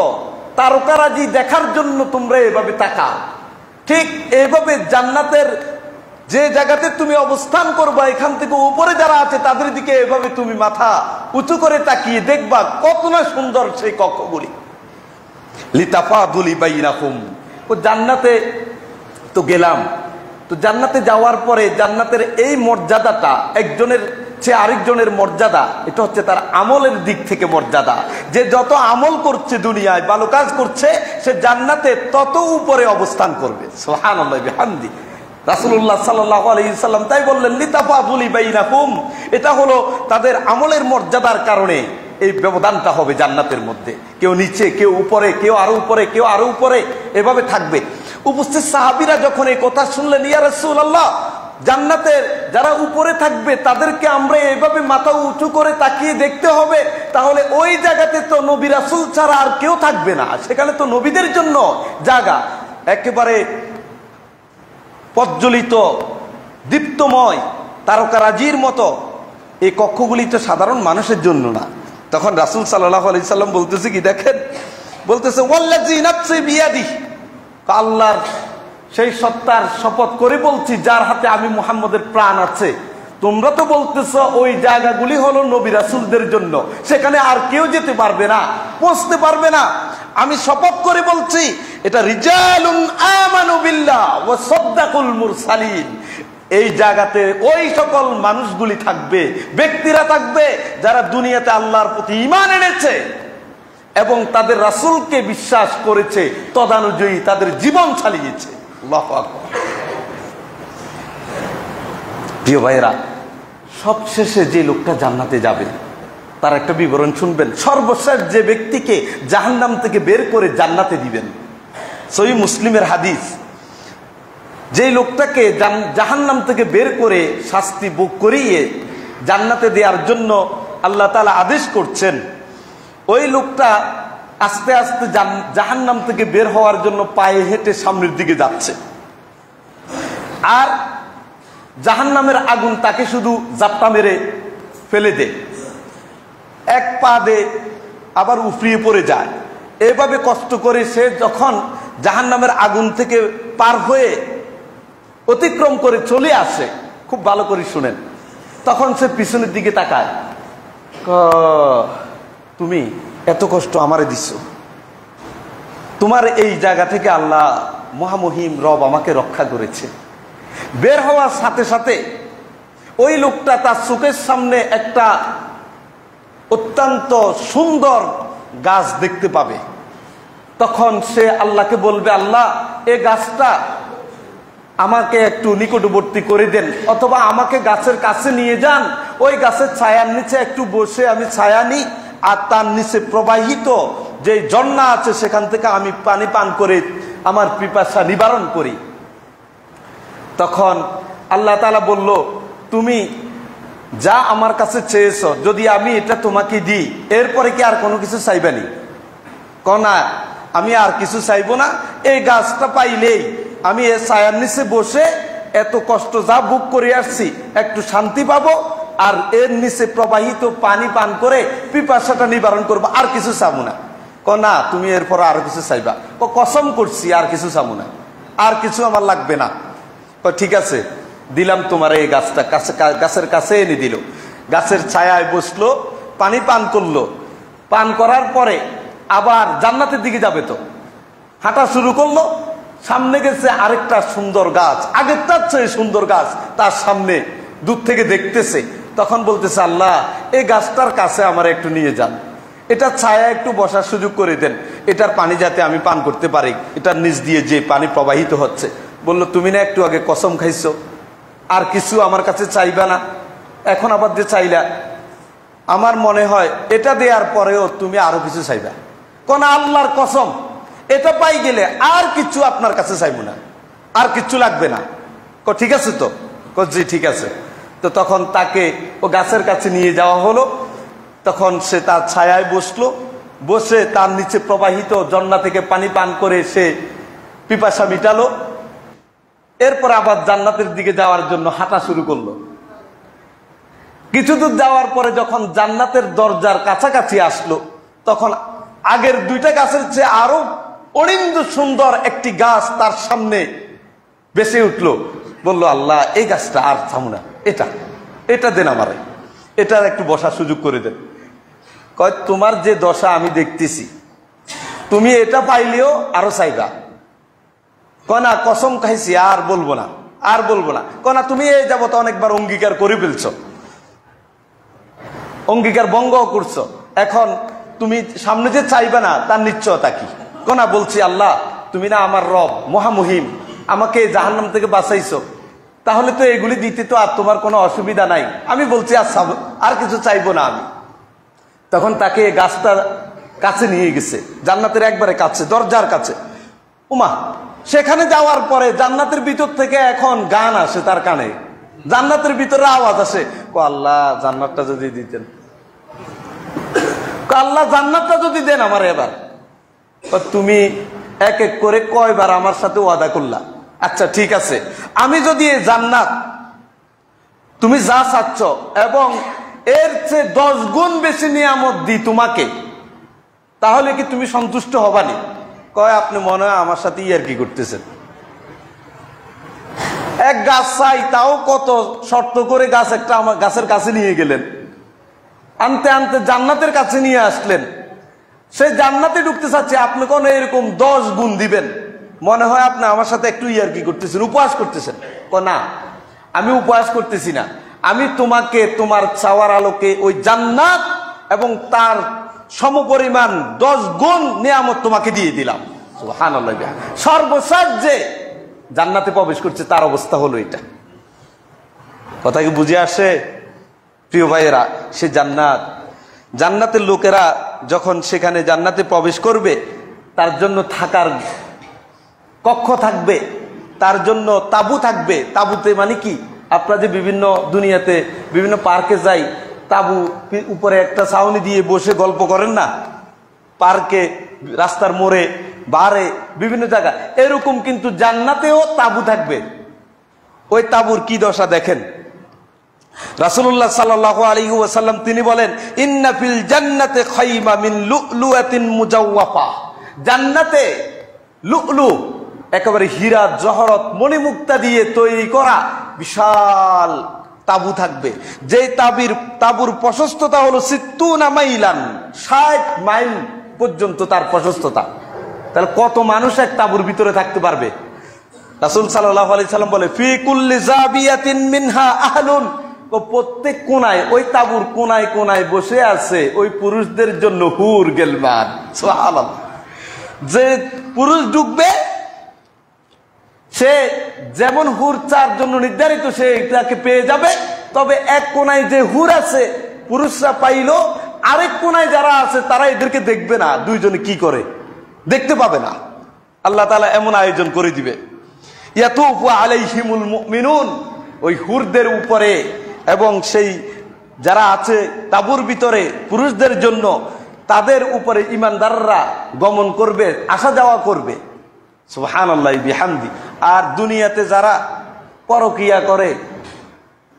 তারকারাজি দেখার জন্য তোমরা এভাবে তাকাও, ঠিক এইভাবে জান্নাতের যে জায়গাতে তুমি অবস্থান করবা, এখান থেকে উপরে যারা আছে তাদের দিকে এভাবে তুমি মাথা উঁচু করে তাকিয়ে দেখবা কত না সুন্দর সেই কক্ষগুলি। লিতাফাদুলি বাইনাকুম, ও জান্নাতে তো গেলাম, তো জান্নাতে যাওয়ার পরে জান্নাতের এই মর্যাদাটা একজনের চেয়ে আরেকজনের মর্যাদা, এটা হচ্ছে তার আমলের দিক থেকে মর্যাদা। যে যত আমল করছে দুনিয়ায়, ভালো কাজ করছে, সে জান্নাতে তত উপরে অবস্থান করবে। সুবহানাল্লাহি বিহামদি। রাসূলুল্লাহ সাল্লাল্লাহু আলাইহি সাল্লাম তাই বললেন লিতাফাদুলি বাইনাকুম, এটা হলো তাদের আমলের মর্যাদার কারণে এই ব্যবধানটা হবে জান্নাতের মধ্যে। কেউ নিচে, কেউ উপরে, কেউ আরো উপরে, কেউ আরো উপরে, এভাবে থাকবে। উপস্থিত সাহাবীরা যখন এই কথা শুনলেন, ইয়া রাসূলুল্লাহ, জান্নাতের যারা উপরে থাকবে তাদেরকে আমরা এইভাবে মাথা উঁচু করে তাকিয়ে দেখতে হবে, তাহলে ওই জায়গাতে তো নবী রাসূল ছাড়া আর কেউ থাকবে না, সেখানে তো নবীদের জন্য জায়গা, একেবারে প্রজ্বলিত দীপ্তময় তারকারাজির মতো। এই কক্ষগুলি তো সাধারণ মানুষের জন্য না। তখন রাসূল সাল্লাল্লাহু আলাইহি সাল্লাম বলতেছে কি দেখেন, বলতেছে ওয়াল্লাযী নাফসি বিয়াদিহি, আল্লাহর সেই সত্তার শপথ করে বলছি যার হাতে আমি মুহাম্মদের প্রাণ আছে, তোমরা তো বলতেছো ওই জায়গাগুলি হলো নবী রাসূলদের জন্য, সেখানে আর কেউ যেতে পারবে না, পৌঁছতে পারবে না। আমি শপথ করে বলছি এটা রিজালুন আমানু বিল্লাহ ওয়া সাদ্দাকুল মুরসালিন, এই জায়গাতে ওই সকল মানুষগুলি থাকবে, ব্যক্তিরা থাকবে যারা দুনিয়াতে আল্লাহর প্রতি ঈমান এনেছে এবং তাদের রাসূলকে বিশ্বাস করেছে, তদানুযায়ী তাদের জীবন চালিয়েছে। আল্লাহু আকবার। প্রিয় ভাইয়েরা, সবশেষে যে লোকটা জান্নাতে যাবে তার একটা বিবরণ শুনবেন। সর্বশেষ যে ব্যক্তিকে জাহান্নাম থেকে বের করে জান্নাতে দিবেন, সহিহ মুসলিমের হাদিস, যে লোকটাকে জাহান্নাম থেকে বের করে শাস্তি ভোগ করিয়ে জান্নাতে দেওয়ার জন্য আল্লাহ তাআলা আদেশ করছেন, ওই লোকটা আস্তে আস্তে জাহান্নাম থেকে বের হওয়ার জন্য পায়ে হেঁটে সামনের দিকে যাচ্ছে, আর জাহান্নামের আগুন তাকে শুধু জাপটা মেরে ফেলে দেয়, এক পা দে আবার উফরিয়ে পড়ে যায়। এভাবে কষ্ট করে সে যখন জাহান্নামের আগুন থেকে পার হয়ে অতিক্রম করে চলে আসে, খুব ভালো করে শুনেন, তখন সে পিছনের দিকে তাকায়, তুমি এত কষ্ট আমারে দিছো, তোমার এই জায়গা থেকে আল্লাহ মহামহিম রব আমাকে রক্ষা করেছে। বের হওয়ার সাথে সাথে ওই লোকটা তার চোখের সামনে একটা অত্যন্ত সুন্দর গাছ দেখতে পাবে। তখন সে আল্লাহকে বলবে, আল্লাহ এই গাছটা আমাকে একটু নিকটবর্তী করে দেন, অথবা আমাকে গাছের কাছে নিয়ে যান, ওই গাছের ছায়ার নিচে একটু বসে আমি ছায়া নিই, আর তার নিচে প্রবাহিত যে ঝর্ণা আছে সেখান থেকে আমি পানি পান করে আমার পিপাসা নিবারণ করি। তখন আল্লাহ তাআলা বলল, তুমি যা আমার কাছে চেয়েছ, যদি আমি এটা তোমাকে দিই এরপরে কি আর কোনো কিছু চাইবানি? না, আমি আর কিছু চাইবো না, এই গাছটা পাইলেই আমি এর ছায়ার নিচে বসে এত কষ্ট যা ভোগ করে আসছি একটু শান্তি পাবো, আর এর নিচে প্রবাহিত পানি পান করে পিপাসাটা নিবারণ করবো, আর কিছু চাবো না। না, তুমি এরপর আরো কিছু চাইবা? কসম করছি আর কিছু চাবো না, আর কিছু আমার লাগবে না। ঠিক আছে, দিলাম তোমার এই গাছটা, গাছের কাছে এনে দিল, গাছের ছায়ায় বসলো, পানি পান করলো, পান করার পরে আবার জান্নাতের দিকে যাবে, তো হাঁটা শুরু করলো, সামনে গেছে আরেকটা সুন্দর গাছ, আগেরটার চেয়ে সুন্দর গাছ তার সামনে দূর থেকে দেখতেছে। তখন বলতেছে, আল্লাহ এই গাছটার কাছে আমার একটু নিয়ে যান, এটার ছায়া একটু বসার সুযোগ করে দেন, এটার পানি যাতে আমি পান করতে পারি, এটার নিচ দিয়ে যে পানি প্রবাহিত হচ্ছে। বলল, তুমি না একটু আগে কসম খাইছো আর কিছু আমার কাছে চাইবা না, এখন আবার যে চাইলা, আমার মনে হয় এটা দেওয়ার পরেও তুমি আরো কিছু চাইবা। কোন আল্লাহর কসম, এটা পাই গেলে আর কিছু আপনার কাছে চাইবো না, আর কিছু লাগবে না। ঠিক আছে তো? জি ঠিক আছে। তো তখন তাকে ও গাছের কাছে নিয়ে যাওয়া হলো, তখন সে তার ছায়ায় বসলো, বসে তার নিচে প্রবাহিত ঝর্ণা থেকে পানি পান করে সে পিপাসা মিটালো। এরপর আবার জান্নাতের দিকে যাওয়ার জন্য হাঁটা শুরু করলো। কিছু দূর যাওয়ার পরে যখন জান্নাতের দরজার কাছাকাছি আসলো, তখন আগের দুইটা গাছের চেয়ে আরো অরিন্দ সুন্দর একটি গাছ তার সামনে বেশি উঠলো, বললো আল্লাহ এই গাছটা আর থামু না, এটা দেন আমারে, এটার একটু বসার সুযোগ করে দেন। কয় তোমার যে দশা আমি দেখতেছি, তুমি এটা পাইলেও আরো চাইবা। কনা কসম খাইছি আর বলবো না, আর বলবো না। কনা তুমি এই যাবত অনেকবার অঙ্গীকার করে ফেলছো, অঙ্গীকার ভঙ্গ করছো, এখন তুমি সামনে যে চাইবে না তার নিশ্চয়তা কি? কনা বলছি আল্লাহ তুমি না আমার রব মহামহিম, আমাকে জাহান্নাম থেকে বাঁচাইছো, তাহলে তো এগুলি দিতে তো আর তোমার কোনো অসুবিধা নাই। আমি বলছি আর কিছু চাইবো না আমি। তখন তাকে গাছটার কাছে নিয়ে গেছে, জান্নাতের একবারে কাছে, দরজার কাছে। উমা সেখানে যাওয়ার পরে জান্নাতের ভিতর থেকে এখন গান আসে তার কানে, জান্নাতের ভিতরে আওয়াজ আসে। আল্লাহ জান্নাতটা যদি দিতেন, আল্লাহ জান্নাতটা যদি দেন আমার এবার। তুমি এক এক করে কয়বার আমার সাথে ওয়াদা করলা? আচ্ছা ঠিক আছে, আমি যদি এই জান্নাত তুমি যা চাচ্ছ এবং এর চেয়ে 10 গুণ বেশি নিয়ামত দিই তোমাকে, তাহলে কি তুমি সন্তুষ্ট হবানি? কয় আপনি মনে হয় আমার সাথে ইয়ার্কি করতেছেন। এক গাছ চাই, তাও কত শর্ত করে গাছ একটা আমার গাছের কাছে নিয়ে গেলেন, আনতে আনতে জান্নাতের কাছে নিয়ে আসলেন। সে জান্নাতে ঢুকতে চাচ্ছে, আপনি কোন এরকম 10 গুণ দিবেন? মনে হয় আপনি আমার সাথে একটু ইয়ার্কি করতেছেন, উপহাস করতেছেন। না, আমি উপহাস করতেছি না, আমি তোমাকে তোমার চাওয়ার আলোকে ওই জান্নাত এবং তার সমপরিমাণ 10 গুণ নিয়ামত তোমাকে দিয়ে দিলাম। সুবহানাল্লাহ। সর্বশেষ যে জান্নাতে প্রবেশ করছে তার অবস্থা হলো এটা। কথা কি বুঝে আসে প্রিয় ভাইয়েরা? সে জান্নাতের লোকেরা যখন সেখানে জান্নাতে প্রবেশ করবে, তার জন্য থাকার কক্ষ থাকবে, তার জন্য তাবু থাকবে। তাবুতে মানে কি, আপনারা যে বিভিন্ন দুনিয়াতে বিভিন্ন পার্কে যাই, তাবু উপরে একটা ছাউনি দিয়ে বসে গল্প করেন না, পার্কে, রাস্তার মোড়ে, বারে, বিভিন্ন জায়গা, এরকম কিন্তু জান্নাতেও তাবু থাকবে। ওই তাবুর কি দশা দেখেন। রাসূলুল্লাহ সাল্লাল্লাহু আলাইহি ওয়াসাল্লাম তিনি বলেন, ইন্না ফিল জান্নাতি খায়মা মিন লুলুআতিন মুজাওয়াফা। জান্নাতে লুলু, একেবারে হীরা জহরত মণিমুক্তা দিয়ে তৈরি করা বিশাল তাবু থাকবে। যে তাবুর প্রশস্ততা হলো 60 মাইলান, 60 মাইল পর্যন্ত তার প্রশস্ততা। তাহলে কত মানুষ এক তাবুর ভিতরে থাকতে পারবে? রাসূল সাল্লাল্লাহু আলাইহি সাল্লাম বলে, ফি কুল্লি জাবিয়াতিন মিনহা আহলুন। প্রত্যেক কোনায়, ওই তাবুর কোনায় কোনায় বসে আছে ওই পুরুষদের জন্য হুর গেলমান। সুবহানাল্লাহ। যে পুরুষ ঢুকবে সে যেমন হুর চার জন্য নির্ধারিত, সে এটাকে পেয়ে যাবে। তবে এক কোনায় যে হুর আছে পুরুষরা পাইল, আরেক কোনায় যারা আছে তারা এদেরকে দেখবে না, দুইজনে কি করে দেখতে পাবে না। আল্লাহ তাআলা এমন আয়োজন করে দিবে। ইয়াতুফু আলাইহিমুল মুমিনুন, ওই হুরদের উপরে এবং সেই যারা আছে তাবুর ভিতরে পুরুষদের জন্য, তাদের উপরে ইমানদাররা গমন করবে, আসা যাওয়া করবে। সুবহানাল্লাহ বিহামদি। আর দুনিয়াতে যারা পরকিয়া করে,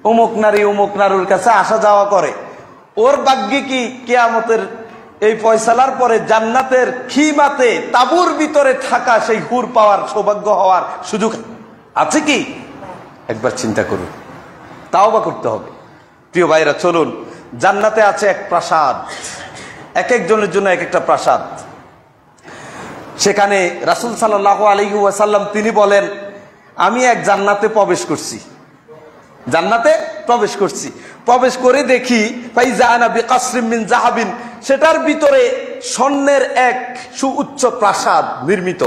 অমুক নারীর কাছে আসা যাওয়া করে, ওর ভাগ্যে কি কিয়ামতের এই ফয়সালার পরে জান্নাতের খিমাতে তাবুর ভিতরে থাকা সেই হুর পাওয়ার সৌভাগ্য হওয়ার সুযোগ আছে কি? একবার চিন্তা করুন, তাওবা করতে হবে। প্রিয় ভাইরা চলুন, জান্নাতে আছে এক প্রাসাদ, এক একজনের জন্য এক একটা প্রাসাদ। সেখানে রাসূল সাল্লাল্লাহু আলাইহি ওয়াসাল্লাম তিনি বলেন, আমি এক জান্নাতে প্রবেশ করছি, প্রবেশ করে দেখি ফাইজা আনা বিকাসরিম মিন যাহাবিন, সেটার ভিতরে স্বর্ণের এক সুউচ্চ প্রাসাদ নির্মিত।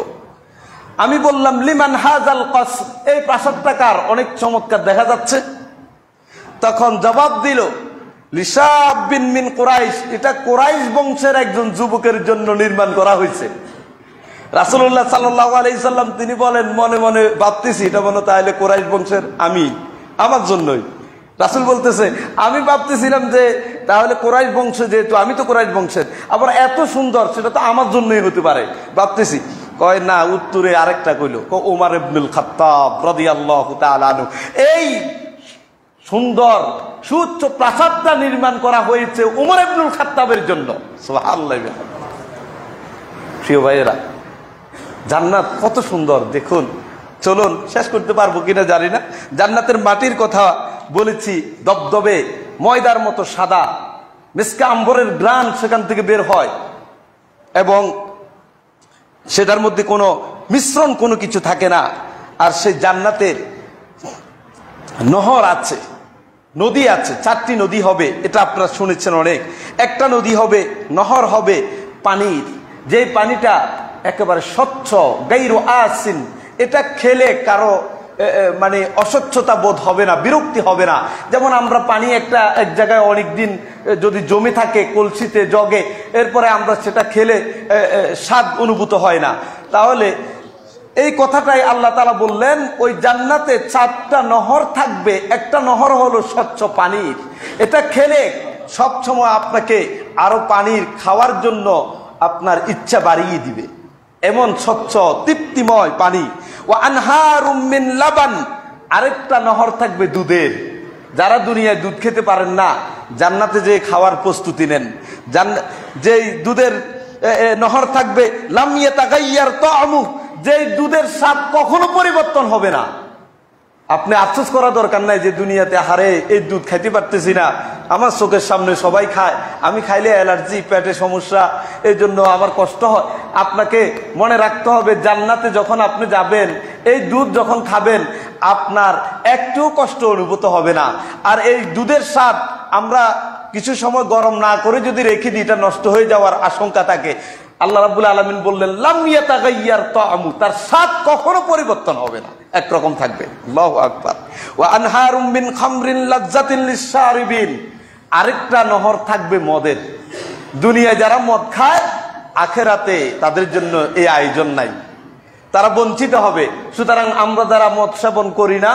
আমি বললাম, লিমান হাযাল কসর, এই প্রাসাদটা কার? অনেক চমৎকার দেখা যাচ্ছে। তখন জবাব দিল, লিশাবিন মিন কুরাইশ, এটা কুরাইশ বংশের একজন যুবকের জন্য নির্মাণ করা হয়েছে। রাসূলুল্লাহ সাল্লাল্লাহু আলাইহি সাল্লাম তিনি বলেন, মনে মনে ভাবতেছি এটা মনে তাহলে কুরাইশ বংশের, আমি আমার জন্যই। রাসূল বলতেছে, আমি ভাবতেছিলাম যে তাহলে কুরাইশ বংশ, যেহেতু আমি তো কুরাইশ বংশের, আবার এত সুন্দর, সেটা তো আমার জন্যই হতে পারে ভাবতেছি। কয় না, উত্তরে আরেকটা কইল, ওমর ইবনুল খাত্তাব রাদিয়াল্লাহু তাআলা আনহু, এই সুন্দর সুউচ্চ প্রাসাদটা নির্মাণ করা হয়েছে ওমর ইবনুল খাত্তাবের জন্য। সুবহানাল্লাহ। প্রিয় ভাইয়েরা, জান্নাত কত সুন্দর দেখুন, চলুন, শেষ করতে পারবো কিনা জানি না। জান্নাতের মাটির কথা বলেছি, দবদবে ময়দার মতো সাদা, মিসকা আম্বরের গ্রান সেখান থেকে বের হয়, এবং সেটার মধ্যে কোনো মিশ্রণ কোনো কিছু থাকে না। আর সেই জান্নাতের নহর আছে, নদী আছে, 4টি নদী হবে, এটা আপনারা শুনেছেন অনেক। একটা নদী হবে, নহর হবে পানির, যে পানিটা একেবারে স্বচ্ছ, গাইরু আসিন, এটা খেলে কারো মানে অস্বচ্ছতা বোধ হবে না, বিরক্তি হবে না। যেমন আমরা পানি এক জায়গায় অনেক দিন যদি জমে থাকে কলসিতে, জগে, এরপরে আমরা সেটা খেলে স্বাদ অনুভূত হয় না। তাহলে এই কথাটাই আল্লাহ তাআলা বললেন, ওই জান্নাতে 4টা নহর থাকবে, একটা নহর হলো স্বচ্ছ পানির, এটা খেলে সবসময় আপনাকে আরো পানির খাওয়ার জন্য আপনার ইচ্ছা বাড়িয়ে দিবে, এমন স্বচ্ছ তৃপ্তিময় পানি। ওয়া আনহারুম মিন লাবান, আরেকটা নহর থাকবে দুধের। যারা দুনিয়ায় দুধ খেতে পারেন না, জান্নাতে যে খাওয়ার প্রস্তুতি নেন। যেই দুধের নহর থাকবে, লাম ইয়াতাগাইয়ার তা'আমু, যেই দুধের স্বাদ কখনো পরিবর্তন হবে না। আপনি আফসোস করা দরকার নাই যে দুনিয়াতে হারে এই দুধ খাইতে পারতেছি না, আমার চোখের সামনে সবাই খায়, আমি খাইলে অ্যালার্জি, পেটে সমস্যা, এই জন্য আমার কষ্ট হয়। আপনাকে মনে রাখতে হবে, জান্নাতে যখন আপনি যাবেন, এই দুধ যখন খাবেন, আপনার একটু কষ্ট অনুভূত হবে না। আর এই দুধের স্বাদ আমরা কিছু সময় গরম না করে যদি রেখে দিই, এটা নষ্ট হয়ে যাওয়ার আশঙ্কা থাকে। আল্লাহ রাব্বুল আলামিন বললেন, লাম ইয়াতাগাইয়ার তা'আমু, তার স্বাদ কখনো পরিবর্তন হবে না, একরকম থাকবে। আল্লাহু আকবার। ওয়া আনহারুম মিন খামরিন লাযযাতিন লিশ-শারিবিন, আরেকটা নহর থাকবে মদের। দুনিয়ায় যারা মদ খায়, আখিরাতে তাদের জন্য এই আয়োজন নাই, তারা বঞ্চিত হবে। সুতরাং আমরা যারা মদ সেবন করি না,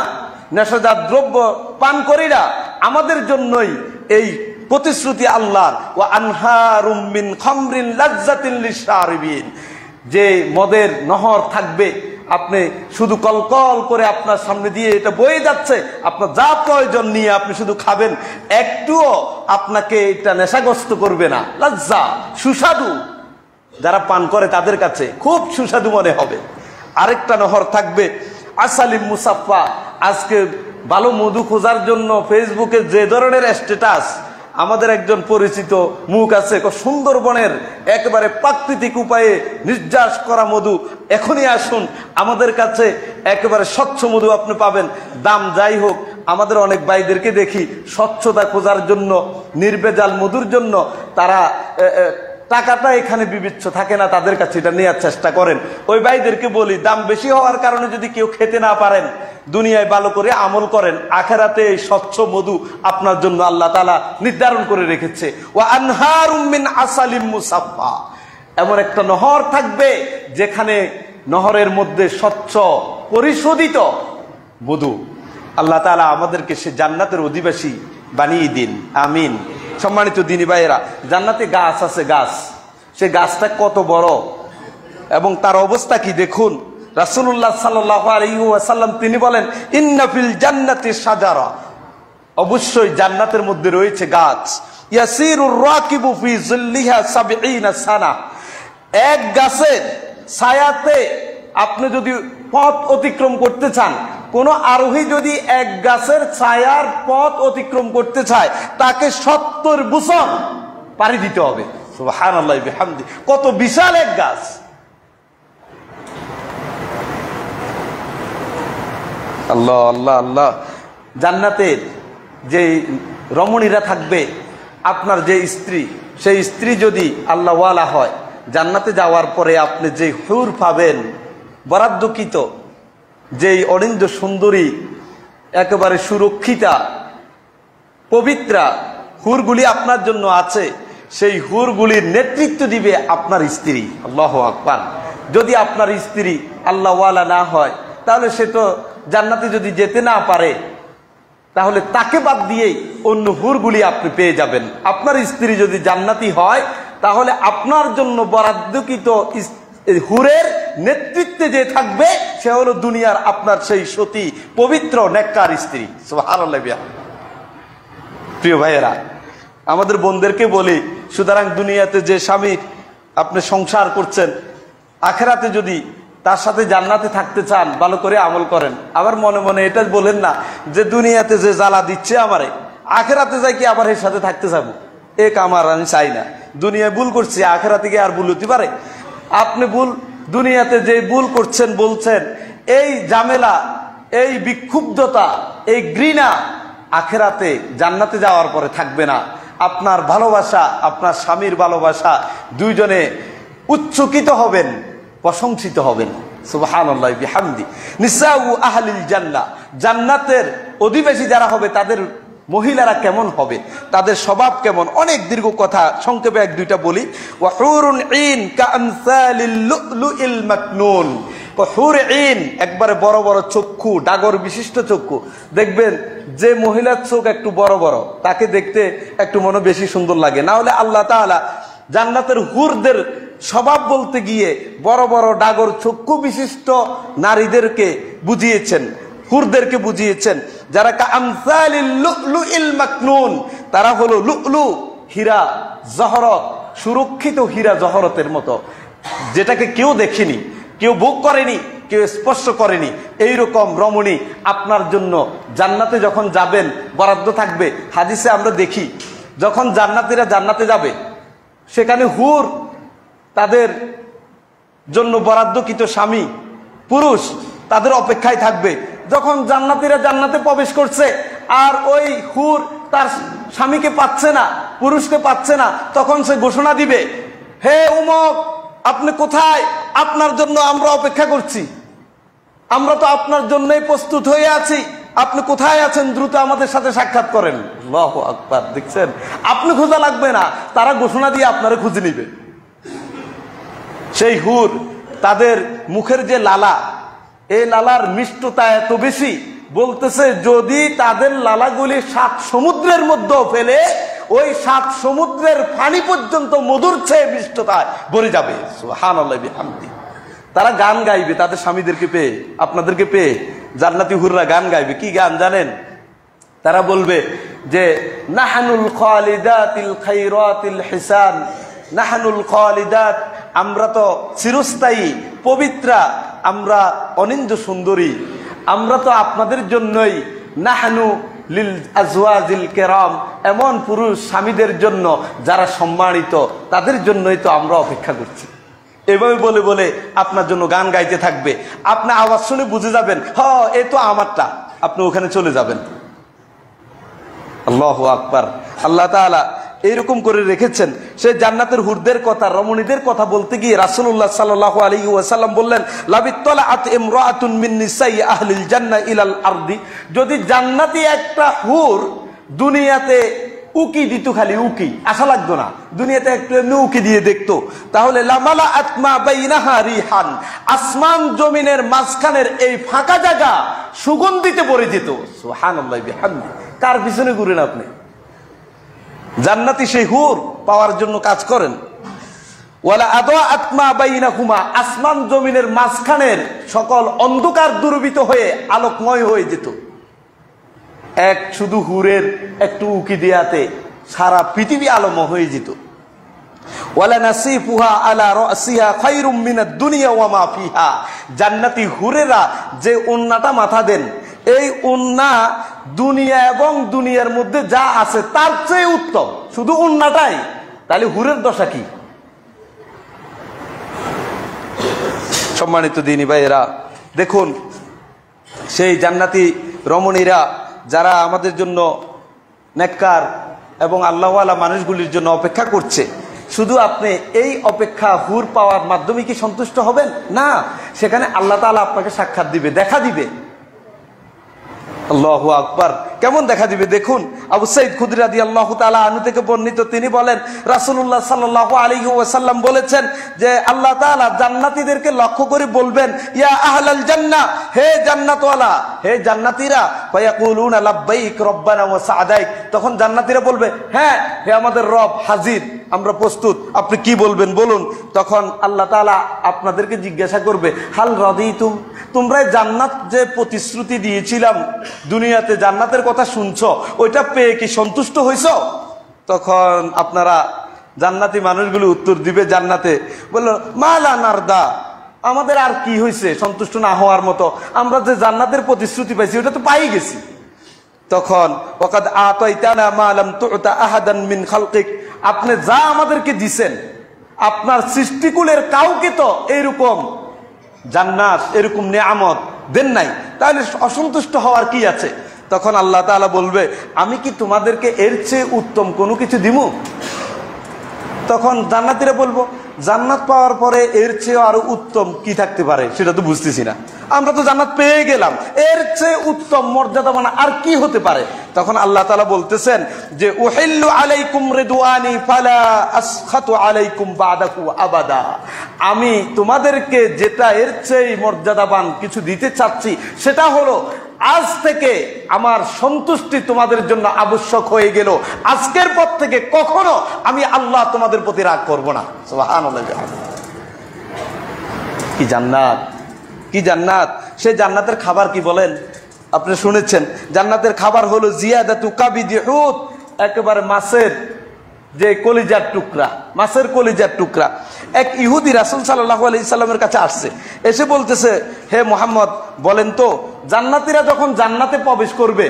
নেশাজাত দ্রব্য পান করি না, আমাদের জন্যই এই প্রতিশ্রুতি আল্লাহর, ওয়া আনহারুম মিন খামরিন লাযযাতিন লিশ-শারিবিন, যে মদের নহর থাকবে, আপনি শুধু কলকল করে আপনার সামনে দিয়ে এটা বয়ে যাচ্ছে, আপনার যা প্রয়োজন নিয়ে আপনি শুধু খাবেন, একটুও আপনাকে এটা নেশাগ্রস্ত করবে না। লজ্জা, সুস্বাদু, যারা পান করে তাদের কাছে খুব সুস্বাদু মনে হবে। আরেকটা নহর থাকবে আসালিম মুসাফফা। আজকে ভালো মধু খোঁজার জন্য ফেসবুকে যে ধরনের স্ট্যাটাস, আমাদের একজন পরিচিত মুখ আছে, সুন্দরবনের একেবারে প্রাকৃতিক উপায়ে নির্যাস করা মধু, এখনই আসুন, আমাদের কাছে একেবারে স্বচ্ছ মধু আপনি পাবেন। দাম যাই হোক, আমাদের অনেক ভাইদেরকে দেখি স্বচ্ছতা খোঁজার জন্য, নির্ভেজাল মধুর জন্য তারা টাকাটা এখানে বিবেচ্য থাকে না, তাদের কাছে এটা নেওয়ার চেষ্টা করেন। ওই ভাইদেরকে বলি, দাম বেশি হওয়ার কারণে যদি কেউ খেতে না পারেন, দুনিয়ায় ভালো করে আমল করেন, আখিরাতে এই স্বচ্ছ মধু আপনার জন্য আল্লাহ তাআলা নির্ধারণ করে রেখেছে। ওয়া আনহারুম মিন আসালিম মুসাফফা, এমন একটা নহর থাকবে যেখানে নহরের মধ্যে স্বচ্ছ পরিশোধিত মধু। আল্লাহ তাআলা আমাদেরকে সে জান্নাতের অধিবাসী বানিয়ে দিন, আমিন। সম্মানিত দিনী ভাইয়েরা, জান্নাতে গাছ আছে, গাছ, সে গাছটা কত বড় এবং তার অবস্থা কি দেখুন। রাসূলুল্লাহ সাল্লাল্লাহু আলাইহি ওয়াসাল্লাম তিনি বলেন, ইন্না ফিল জান্নাতি শাজারা, অবশ্যই জান্নাতের মধ্যে রয়েছে গাছ। ইয়াসিরুর রাকিবু ফি যিল্লিহা ৭০ সানা, এক গাছের ছায়াতে আপনি যদি পথ অতিক্রম করতে চান, কোন আরোহী যদি এক গাছের ছায়ার পথ অতিক্রম করতে চায়, তাকে ৭০ বছর পাড়ি দিতে হবে। সুবহানাল্লাহি বিহামদি, কত বিশাল এক গাছ। আল্লাহ আল্লাহ আল্লাহ। জান্নাতের যে রমণীরা থাকবে, আপনার যে স্ত্রী, সেই স্ত্রী যদি আল্লাহওয়ালা হয়, জান্নাতে যাওয়ার পরে আপনি যে হুর পাবেন, বরাদ্দকৃত যেই অনিন্দ সুন্দরী, একেবারে সুরক্ষিতা, পবিত্রা হুরগুলি আপনার জন্য আছে, সেই হুরগুলির নেতৃত্ব দিবে আপনার স্ত্রী। আল্লাহু আকবার। যদি আপনার স্ত্রী আল্লাহওয়ালা না হয়, তাহলে সে তো জান্নাতে যদি যেতে না পারে, তাহলে তাকে বাদ দিয়েই অন্য হুরগুলি আপনি পেয়ে যাবেন। আপনার স্ত্রী যদি জান্নাতি হয়, তাহলে আপনার জন্য বরাদ্দকৃত হুরের নেতৃত্বে যে থাকবে, সে হলো দুনিয়ার আপনার সেই সতী পবিত্র নেককার স্ত্রী। সুবহানাল্লাহ। প্রিয় ভাইয়েরা, আমাদের বোনদেরকে বলি, সুতরাং দুনিয়াতে যে স্বামী আপনি সংসার করছেন, আখিরাতে যদি তার সাথে জান্নাতে থাকতে চান, ভালো করে আমল করেন। আবার মনে মনে এটা বলেন না যে দুনিয়াতে যে জ্বালা দিচ্ছে আমারে, আখেরাতে যাই কি আবার এর সাথে থাকতে যাবো, এ কামার আমি চাই না। দুনিয়ায় ভুল করছি, আখেরাতে গিয়ে আর ভুল হতে পারে? আপনি ভুল দুনিয়াতে যে ভুল করছেন বলছেন, এই ঝামেলা, এই বিক্ষুব্ধতা, এই ঘৃণা আখেরাতে জান্নাতে যাওয়ার পরে থাকবে না। আপনার ভালোবাসা, আপনার স্বামীর ভালোবাসা, দুইজনে উচ্চকিত হবেন, প্রশংসিত হবেন। সুবহানাল্লাহি বিহামদি। নিসাউ আহলিল জান্নাহ, জান্নাতের অধিবাসী যারা হবে তাদের মহিলারা কেমন হবে, তাদের স্বভাব কেমন। অনেক দীর্ঘ কথা, সংক্ষেপে এক দুইটা বলি। ওয়া হুরুন ঈন কাআমসালিল লুলুইল মাকনুন। হুর ঈন একবারে বড় বড় চক্ষু, ডাগর বিশিষ্ট চক্ষু। দেখবেন যে মহিলার চোখ একটু বড় বড়, তাকে দেখতে একটু মনে বেশি সুন্দর লাগে। না হলে আল্লাহ তাআলা জান্নাতের হুরদের স্বভাব বলতে গিয়ে বড় বড় ডাগর চক্ষু বিশিষ্ট নারীদেরকে বুঝিয়েছেন, হুরদেরকে বুঝিয়েছেন, যারা কাআমসালিল লুলুইল মাকনুন, তারা হলো লুলু, হীরা জহরত, সুরক্ষিত হীরা জহরতের মতো, যেটাকে কেউ দেখেনি, কেউ ভোগ করেনি, কেউ স্পর্শ করেনি। এইরকম রমণী আপনার জন্য জান্নাতে যখন যাবেন বরাদ্দ থাকবে। হাদিসে আমরা দেখি যখন জান্নাতীরা জান্নাতে যাবে, সেখানে হুর তাদের জন্য বরাদ্দকৃত স্বামী পুরুষ তাদের অপেক্ষায় থাকবে। যখন জান্নাতীরা জান্নাতে প্রবেশ করছে আর ওই হুর তার স্বামীকে পাচ্ছে না, পুরুষকে পাচ্ছে না, তখন সে ঘোষণা দিবে, হে উমক, আপনি কোথায়? আপনার জন্য আমরা অপেক্ষা করছি, আমরা তো আপনার জন্যই প্রস্তুত হয়ে আছি, আপনি কোথায় আছেন? দ্রুত আমাদের সাথে সাক্ষাৎ করেন। আল্লাহু আকবার। দেখছেন, আপনি খোঁজা লাগবে না, তারা ঘোষণা দিয়ে আপনারা খুঁজে নিবে। সেই হুর তাদের মুখের যে লালা, এই লালার মিষ্টতা এত বেশি, বলতেছে যদি তাদের লালাগুলি 7 সমুদ্রের মধ্যে ফেলে, ওই 7 সমুদ্রের পানি পর্যন্ত মধুর চেয়ে মিষ্টতায় ভরে যাবে। সুবহানাল্লাহি বিহামদি। তারা গান গাইবে তাদের স্বামীদেরকে পেয়ে, আপনাদেরকে পেয়ে। জান্নাতি হুররা গান গাইবে। কি গান জানেন? তারা বলবে যে নাহানুল খালিদাতিল খায়রাতিল হিসান, নাহানুল খালিদাত, আমরা তো চিরস্থায়ী পবিত্রা, আমরা অনিন্দ্য সুন্দরী, আমরা তো আপনাদের জন্যই, নাহানু লিল আজওয়াজিল কেরাম, এমন পুরুষ স্বামীদের জন্য যারা সম্মানিত, তাদের জন্যই তো আমরা অপেক্ষা করছি। এভাবে বলে বলে আপনার জন্য গান গাইতে থাকবে। আপনি আওয়াজ শুনে বুঝে যাবেন, হ্যাঁ এ তো আমারটা, আপনি ওখানে চলে যাবেন। আল্লাহু আকবার। আল্লাহ তাআলা এইরকম করে রেখেছেন। সেই জান্নাতের হুরদের কথা, রমণীদের কথা বলতে গিয়ে রাসূলুল্লাহ সাল্লাল্লাহু আলাইহি ওয়াসাল্লাম বললেন, লাবিত্তালাআত ইমরাআতুন মিন নিসাই আহলিল জান্নাহ ইলাল আরদি, যদি জান্নাতি একটা হুর দুনিয়াতে উকি দিত, খালি উকি, আশা লাগতো না, দুনিয়াতে একটু এমনি উকি দিয়ে দেখতো, তাহলে লামালা আতমা বাইনাহা রিহান, আসমান জমিনের মাঝখানের এই ফাঁকা জায়গা সুগন্ধিতে ভরে যেত। সুবহানাল্লাহি বিহামদি। কার পিছনে ঘুরেন আপনি? জান্নাতি সেই হুর পাওয়ার জন্য কাজ করেন। ওয়ালা আদা আতমা বাইনাহুমা, আসমান জমিনের মাঝখানের সকল অন্ধকার দূরীভূত হয়ে আলোকময় হয়ে যেত। এক শুধু হুরের একটু উকি দেয়াতে সারা পৃথিবী আলোময় হয়ে যেত। ওয়ালা নাসিফুহা আলা রাসিহা খায়রুম মিনাদ দুনিয়া ওয়া মা ফিহা, জান্নাতি হুরেরা যে ওন্নাটা মাথা দেন, এই ওন্না দুনিয়া এবং দুনিয়ার মধ্যে যা আছে তার চেয়ে উত্তম, শুধু ওন্নাটাই। তাহলে হুরের দশা কি? সম্মানিত দিনী ভাইয়েরা, দেখুন সেই জান্নাতি রমণীরা যারা আমাদের জন্য নেককার এবং আল্লাহওয়ালা মানুষগুলির জন্য অপেক্ষা করছে, শুধু আপনি এই অপেক্ষা হুর পাওয়ার মাধ্যমে কি সন্তুষ্ট হবেন? না, সেখানে আল্লাহ তাআলা আপনাকে সাক্ষাৎ দিবে, দেখা দিবে। আল্লাহু আকবার। কেমন দেখা দিবে দেখুন। আবু সাঈদ খুদরি রাদিয়াল্লাহু তাআলা আনহু থেকে বর্ণিত, তিনি বলেন রাসূলুল্লাহ সাল্লাল্লাহু আলাইহি ওয়াসাল্লাম বলেছেন যে আল্লাহ তাআলা জান্নাতীদেরকে লক্ষ্য করে বলবেন, ইয়া আহলাল জান্নাহ, হে জান্নাতওয়ালা, হে জান্নাতীরা, ফায়াকুলুনা লাব্বাইক রব্বানা ওয়া সা'দাইক, তখন জান্নাতীরা বলবে, হ্যাঁ হে আমাদের রব, হাজির, আমরা প্রস্তুত, আপনি কি বলবেন বলুন। তখন আল্লাহ তাআলা আপনাদেরকে জিজ্ঞাসা করবে, হাল রাদিতুম, তোমরা জান্নাত যে প্রতিশ্রুতি দিয়েছিলাম দুনিয়াতে, জান্নাতের কথা শুনছো, ওইটা পেয়ে কি সন্তুষ্ট হইছো? তখন আপনারা জান্নাতি মানুষগুলো উত্তর দিবে জান্নাতে, বলল মালা নারদা, আমাদের আর কি হয়েছে সন্তুষ্ট না হওয়ার মতো? আমরা যে জান্নাতের প্রতিশ্রুতি পাইছি ওটা তো পাই গেছি। তখন ওয়াকাদ আতাইতানা মা লাম তু'তা আহাদান মিন খালকিক, আপনি যা আমাদেরকে দিবেন আপনার সৃষ্টিকুলের কাউকে তো এরকম জান্নাত এরকম নিয়ামত দেন নাই, তাহলে অসন্তুষ্ট হওয়ার কি আছে? তখন আল্লাহ তাআলা বলবে, আমি কি তোমাদেরকে এর চেয়ে উত্তম কোনো কিছু দিমু? তখন জান্নাতীরা বলবো, জান্নাত পাওয়ার পরে এর চেয়ে আরো উত্তম কি থাকতে পারে সেটা তো বুঝতেছি না, আমরা তো জান্নাত পেয়ে গেলাম, এর চেয়ে উত্তম মর্যাদাবান আর কি হতে পারে? তখন আল্লাহ তাআলা বলতেছেন যে উহিল্লু আলাইকুম রিদওয়ানি ফালা আসখাতু আলাইকুম বাদাহু আবাদা, আমি তোমাদেরকে যেটা এর চেয়ে মর্যাদাবান কিছু দিতে চাচ্ছি সেটা হলো আজ থেকে আমার সন্তুষ্টি তোমাদের জন্য আবশ্যক হয়ে গেল, আজকের পর থেকে কখনো আমি আল্লাহ তোমাদের প্রতি রাগ করব না। সুবহানাল্লাহ। কি জান্নাত, কি জান্নাত! সেই জান্নাতের খাবার কি বলেন? আপনি শুনেছেন, জান্নাতের খাবার হলো জিয়াদাতু কাবিদি হুত, একেবারে মাছের যে কলিজার টুকরা, মাছের কলিজার টুকরা। এক ইহুদি রাসূল সাল্লাল্লাহু আলাইহি সাল্লামের কাছে আসছে, এসে বলতেছে, হে মুহাম্মদ বলেন তো, জান্নাতীরা যখন জান্নাতে প্রবেশ করবে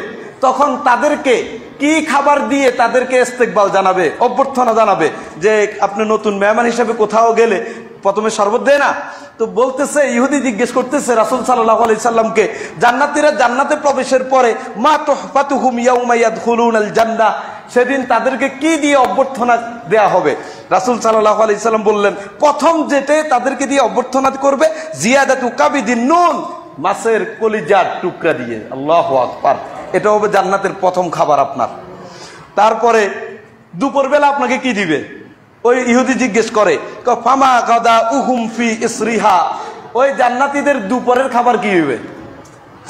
তখন তাদেরকে কি খাবার দিয়ে তাদেরকে ইস্তেকবাল জানাবে, অভ্যর্থনা জানাবে? যে আপনি নতুন মেহমান হিসেবে কোথাও গেলে প্রথমে শরবত দেয় না? তো বলতেছে, ইহুদি জিজ্ঞেস করতেছে রাসূল সাল্লাল্লাহু আলাইহি সাল্লামকে, জান্নাতীরা জান্নাতে প্রবেশের পরে মা তুহফাতুহুম ইয়াউমা ইয়াদখুলুনাল জান্নাহ, সেদিন তাদেরকে কি দিয়ে অভ্যর্থনা দেয়া হবে? রাসূল সাল্লাল্লাহু আলাইহি সাল্লাম বললেন, প্রথম যেটা তাদেরকে দিয়ে অভ্যর্থনা করবে জিয়াদাতু কাবিদিন নুন, মাছের কলিজার টুকরা দিয়ে। আল্লাহু আকবার। এটা হবে জান্নাতের প্রথম খাবার আপনার। তারপরে দুপুরবেলা আপনাকে কি দিবে? ওই ইহুদি জিজ্ঞেস করে, ফামা গাদা উহুম ফি ইসরিহা, ওই জান্নাতীদের দুপুরের খাবার কি হবে?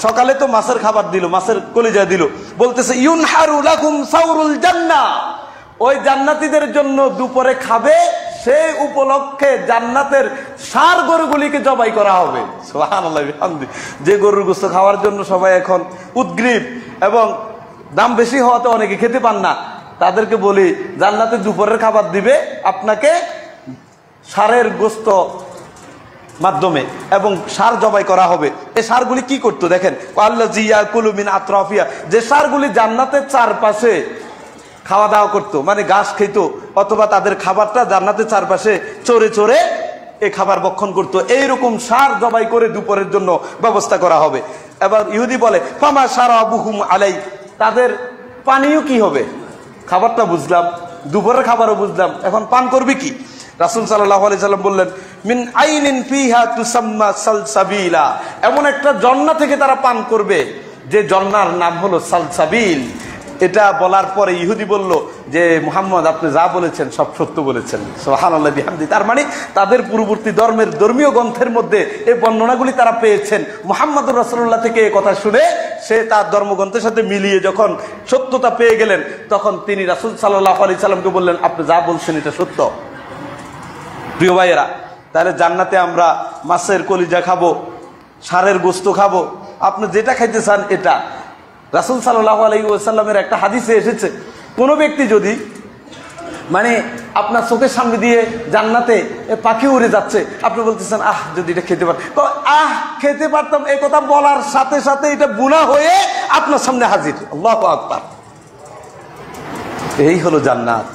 সকালে তো মাছের খাবার দিল, মাছের কলিজা দিল, বলতেছে ইউনহারু লাকুম সাউরুল জান্নাহ, ওই জান্নাতীদের জন্য দুপুরে খাবে সেই উপলক্ষে জান্নাতের ষাঁড় গরুগুলিকে জবাই করা হবে। সুবহানাল্লাহ বিহামদি। যে গরুর গোশত খাওয়ার জন্য সবাই এখন উদ্গ্রীব এবং দাম বেশি হওয়াতে অনেকে খেতে পান না, তাদেরকে বলি জান্নাতে দুপুরের খাবার দিবে আপনাকে ষাঁড়ের গোশত মাধ্যমে, এবং ষাঁড় জবাই করা হবে। এই ষাঁড়গুলি কি করতো দেখেন, আল্লাযী ইয়াকুলু মিন আতরাফিয়া, যে ষাঁড়গুলি জান্নাতের চারপাশে খাওয়া দাওয়া করতো, মানে ঘাস খেত, অথবা তাদের খাবারটা জান্নাতের চারপাশে চড়ে চড়ে এই খাবার ভক্ষণ করতো, এইরকম ষাঁড় জবাই করে দুপুরের জন্য ব্যবস্থা করা হবে। এবার ইহুদি বলে ফামা শারাবুহুম আলাই, তাদের পানীয় কি হবে? খাবারটা বুঝলাম, দুপুরের খাবারও বুঝলাম, এখন পান করবে কি? রাসূল সাল্লাল্লাহু আলাইহি সাল্লাম বললেন, মিন আইনিন ফিহা তুসাম্মা সালসাবিলা, এমন একটা ঝর্ণা থেকে তারা পান করবে যে ঝর্ণার নাম হলো সালসাবিল। এটা বলার পরে ইহুদি বলল যে মুহাম্মদ আপনি যা বলেছেন সব সত্য বলেছেন। সুবহানাল্লাহ বিহামদি। তার মানে তাদের পূর্ববর্তী ধর্মীয় গ্রন্থের মধ্যে এই বর্ণনাগুলি তারা পেয়েছেন, মুহাম্মদুর রাসূলুল্লাহ থেকে এই কথা শুনে সে তার ধর্মগ্রন্থের সাথে মিলিয়ে যখন সত্যতা পেয়ে গেলেন, তখন তিনি রাসূল সাল্লাল্লাহু আলাইহি সাল্লামকে বললেন, আপনি যা বলছেন এটা সত্য। প্রিয় ভাইয়েরা, তাহলে জান্নাতে আমরা মাছের কলিজা খাবো, ষাঁড়ের গোশত খাবো, আপনি যেটা খাইতে চান এটা। রাসূল সাল্লাল্লাহু আলাইহি ওয়াসাল্লামের একটা হাদিসে এসেছে, কোনো ব্যক্তি যদি মানে আপনার চোখের সামনে দিয়ে জান্নাতে পাখি উড়ে যাচ্ছে, আপনি বলতেছেন আহ যদি এটা খেতে পারতাম, তো আহ খেতে পারতাম এই কথা বলার সাথে সাথে এটা গুনাহ হয়ে আপনার সামনে হাজির। আল্লাহু আকবার। এই হলো জান্নাত,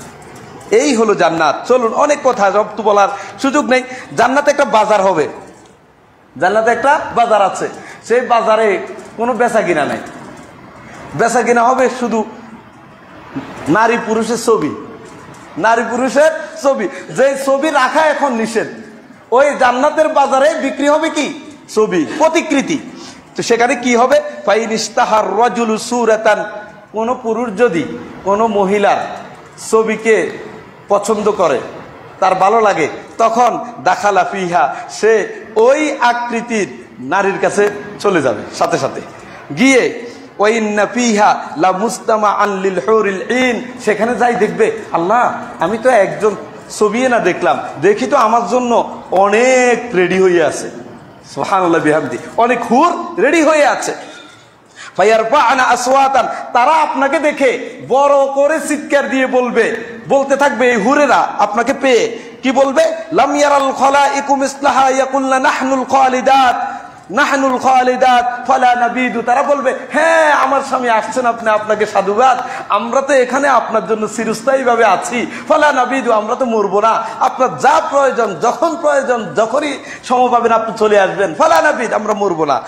এই হলো জান্নাত। চলুন, অনেক কথা সব তো বলার সুযোগ নেই। জান্নাতে একটা বাজার হবে, জান্নাতে একটা বাজার আছে, সেই বাজারে কোনো বেচা কিনা নাই, বেচা কিনা হবে শুধু নারী পুরুষের ছবি, নারী পুরুষের ছবি, যে ছবি রাখা এখন নিষেধ। ওই জান্নাতের বাজারে বিক্রি হবে কি? ছবি, প্রতিকৃতি। তো সেখানে কি হবে? ফাইন ইস্তাহার রাজুলু সূরাতান, কোন পুরুষ যদি কোনো মহিলার ছবিকে পছন্দ করে, তার ভালো লাগে, তখন দাখালা ফিহা, সে ওই আকৃতির নারীর কাছে চলে যাবে, সাথে সাথে গিয়ে ওয়াইন্না ফিহা লা মুস্তামাআন লিল হুরিল ঈন, সেখানে যাই দেখবে আল্লাহ আমি তো একজন ছবি না দেখলাম, দেখি তো আমার জন্য অনেক রেডি হয়ে আছে। সুবহানাল্লাহ বিহামদি, অনেক হুর রেডি হয়ে আছে। ফায়ারফা'না আসওয়াতান, তারা আপনাকে দেখে বড় করে চিৎকার দিয়ে বলতে থাকবে, এই হুরেরা আপনাকে পেয়ে কি বলবে? লাম ইয়ারাল খালাইকু মিসলাহা ইয়াকুলনা নাহনুল খালিদাত নাহনুল খালিদাত ফালা নাবিদু। তারা বলবে, হ্যাঁ আমার স্বামী আসছেন, আপনি, আপনাকে সাধুবাদ, আমরা তো এখানে আপনার জন্য চিরস্থায়ী ভাবে আছি। ফালা নাবিদু, আমরা তো মরবো না, আপনার যা প্রয়োজন, যখন প্রয়োজন, যখনই সময় পাবেন আপনি চলে আসবেন। ফালা নাবিদ, আমরা মরবো না।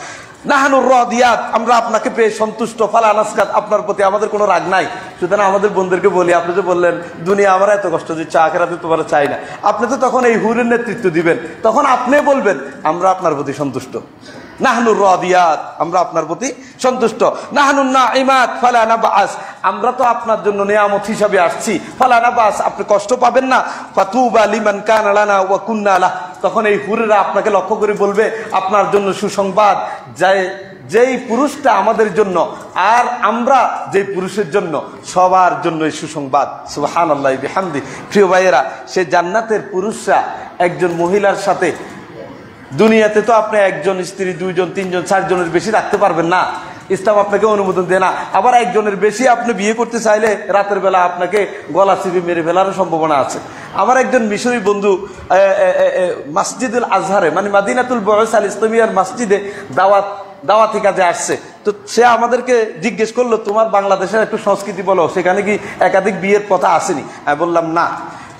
নাহানুর রাদিয়াত, আমরা আপনাকে পেয়ে সন্তুষ্ট। ফালা নাসকাত, আপনার প্রতি আমাদের কোনো রাগ নাই। সুতরাং আমাদের বন্ধুদেরকে বলি, আপনি যে বললেন দুনিয়া আমার এত কষ্ট দিচ্ছে, আখিরাতে তোমার চাই না, আপনি তো তখন এই হুরের নেতৃত্ব দিবেন, তখন আপনি বলবেন আমরা আপনার প্রতি সন্তুষ্ট। নাহনুর রাদিয়াত, আমরা আপনার প্রতি সন্তুষ্ট। নাহনুন নাঈমাত ফালা নাবআস, আমরা তো আপনার জন্য নিয়ামত হিসাবে আসছি। ফালা নাবআস, আপনি কষ্ট পাবেন না। ফাতুবা লিমান কানা লানা ওয়া কুন্না লাহ, তখন এই হুরেরা আপনাকে লক্ষ্য করে বলবে আপনার জন্য সুসংবাদ, যেই পুরুষটা আমাদের জন্য আর আমরা যেই পুরুষের জন্য, সবার জন্যই সুসংবাদ। সুবহানাল্লাহ বিহামদি। প্রিয় ভাইয়েরা, সে জান্নাতের পুরুষরা একজন মহিলার সাথে, দুনিয়াতে তো আপনি একজন স্ত্রী, দুইজন, তিনজন, চারজনের বেশি রাখতে পারবেন না, ইসলাম আপনাকে অনুমোদন দেয় না। আবার একজনের বেশি আপনি বিয়ে করতে চাইলে রাতের বেলা আপনাকে গলা চিপে মেরে ফেলারও সম্ভাবনা আছে। আমার একজন মিশরি বন্ধু মসজিদুল আজহারে, মানে মাদিনাতুল বুউস আল ইসলামিয়ার মসজিদে দাওয়াতি কাজে আসছে। তো সে আমাদেরকে জিজ্ঞেস করলো, তোমার বাংলাদেশের একটু সংস্কৃতি বলো, সেখানে কি একাধিক বিয়ের কথা আসেনি? আমি বললাম না,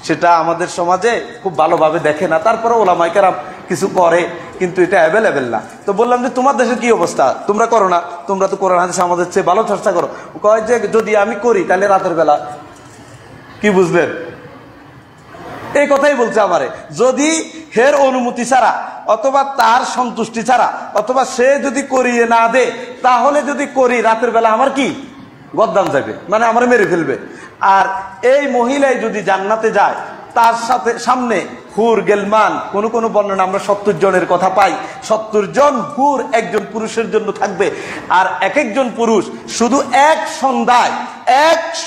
সেটা আমাদের সমাজে খুব ভালোভাবে দেখে না, তারপরে ওলামায়ে কেরাম কিছু করে, কিন্তু এটা অ্যাভেলেবেল না। তো বললাম যে তোমার দেশের কি অবস্থা, তোমরা করো না? তোমরা তো কোরআন হাদিস আমাদের চেয়ে ভালো চর্চা করো। কয় যে যদি আমি করি তাহলে রাতের বেলা, কি বুঝলেন? এই কথাই বলছে আমারে, যদি হের অনুমতি ছাড়া অথবা তার সন্তুষ্টি ছাড়া অথবা সে যদি করিয়ে না দে, তাহলে যদি করি রাতের বেলা আমার কি গদ্দাম যাবে, মানে আমার মেরে ফেলবে। আর এই মহিলাই যদি জান্নাতে যায়, তার সাথে সামনে হুর গেলমান, কোন কোন বর্ণনা আমরা 70 জনের কথা পাই, 70 জন হুর একজন পুরুষের জন্য থাকবে। আর এক একজন পুরুষ শুধু এক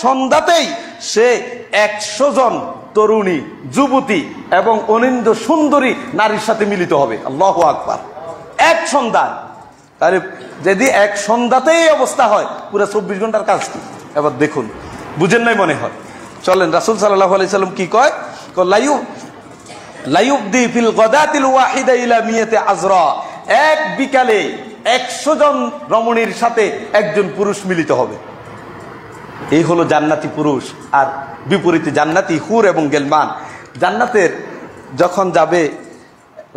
সন্ধ্যাতেই সে 100 জন তরুণী, যুবতী এবং অনিন্দ সুন্দরী নারীর সাথে মিলিত হবে। আল্লাহু আকবার। এক সন্ধ্যায়, তাহলে যদি এক সন্ধ্যাতেই অবস্থা হয়, পুরো 24 ঘন্টার কাজ কি? এবার দেখুন, বুঝেন নাই মনে হয়। চলেন, রাসূল সাল্লাল্লাহু আলাইহি সাল্লাম কি কয়? লাইয়ুবদি ফিল গাদাতিল ওয়াহিদা ইলা মিয়াতি আজরা, এক বিকালে 100 জন রমণীর সাথে একজন পুরুষ মিলিত হবে। এই হলো জান্নাতি পুরুষ। আর বিপরীতে জান্নাতি হুর এবং গেলমান। জান্নাতের যখন যাবে,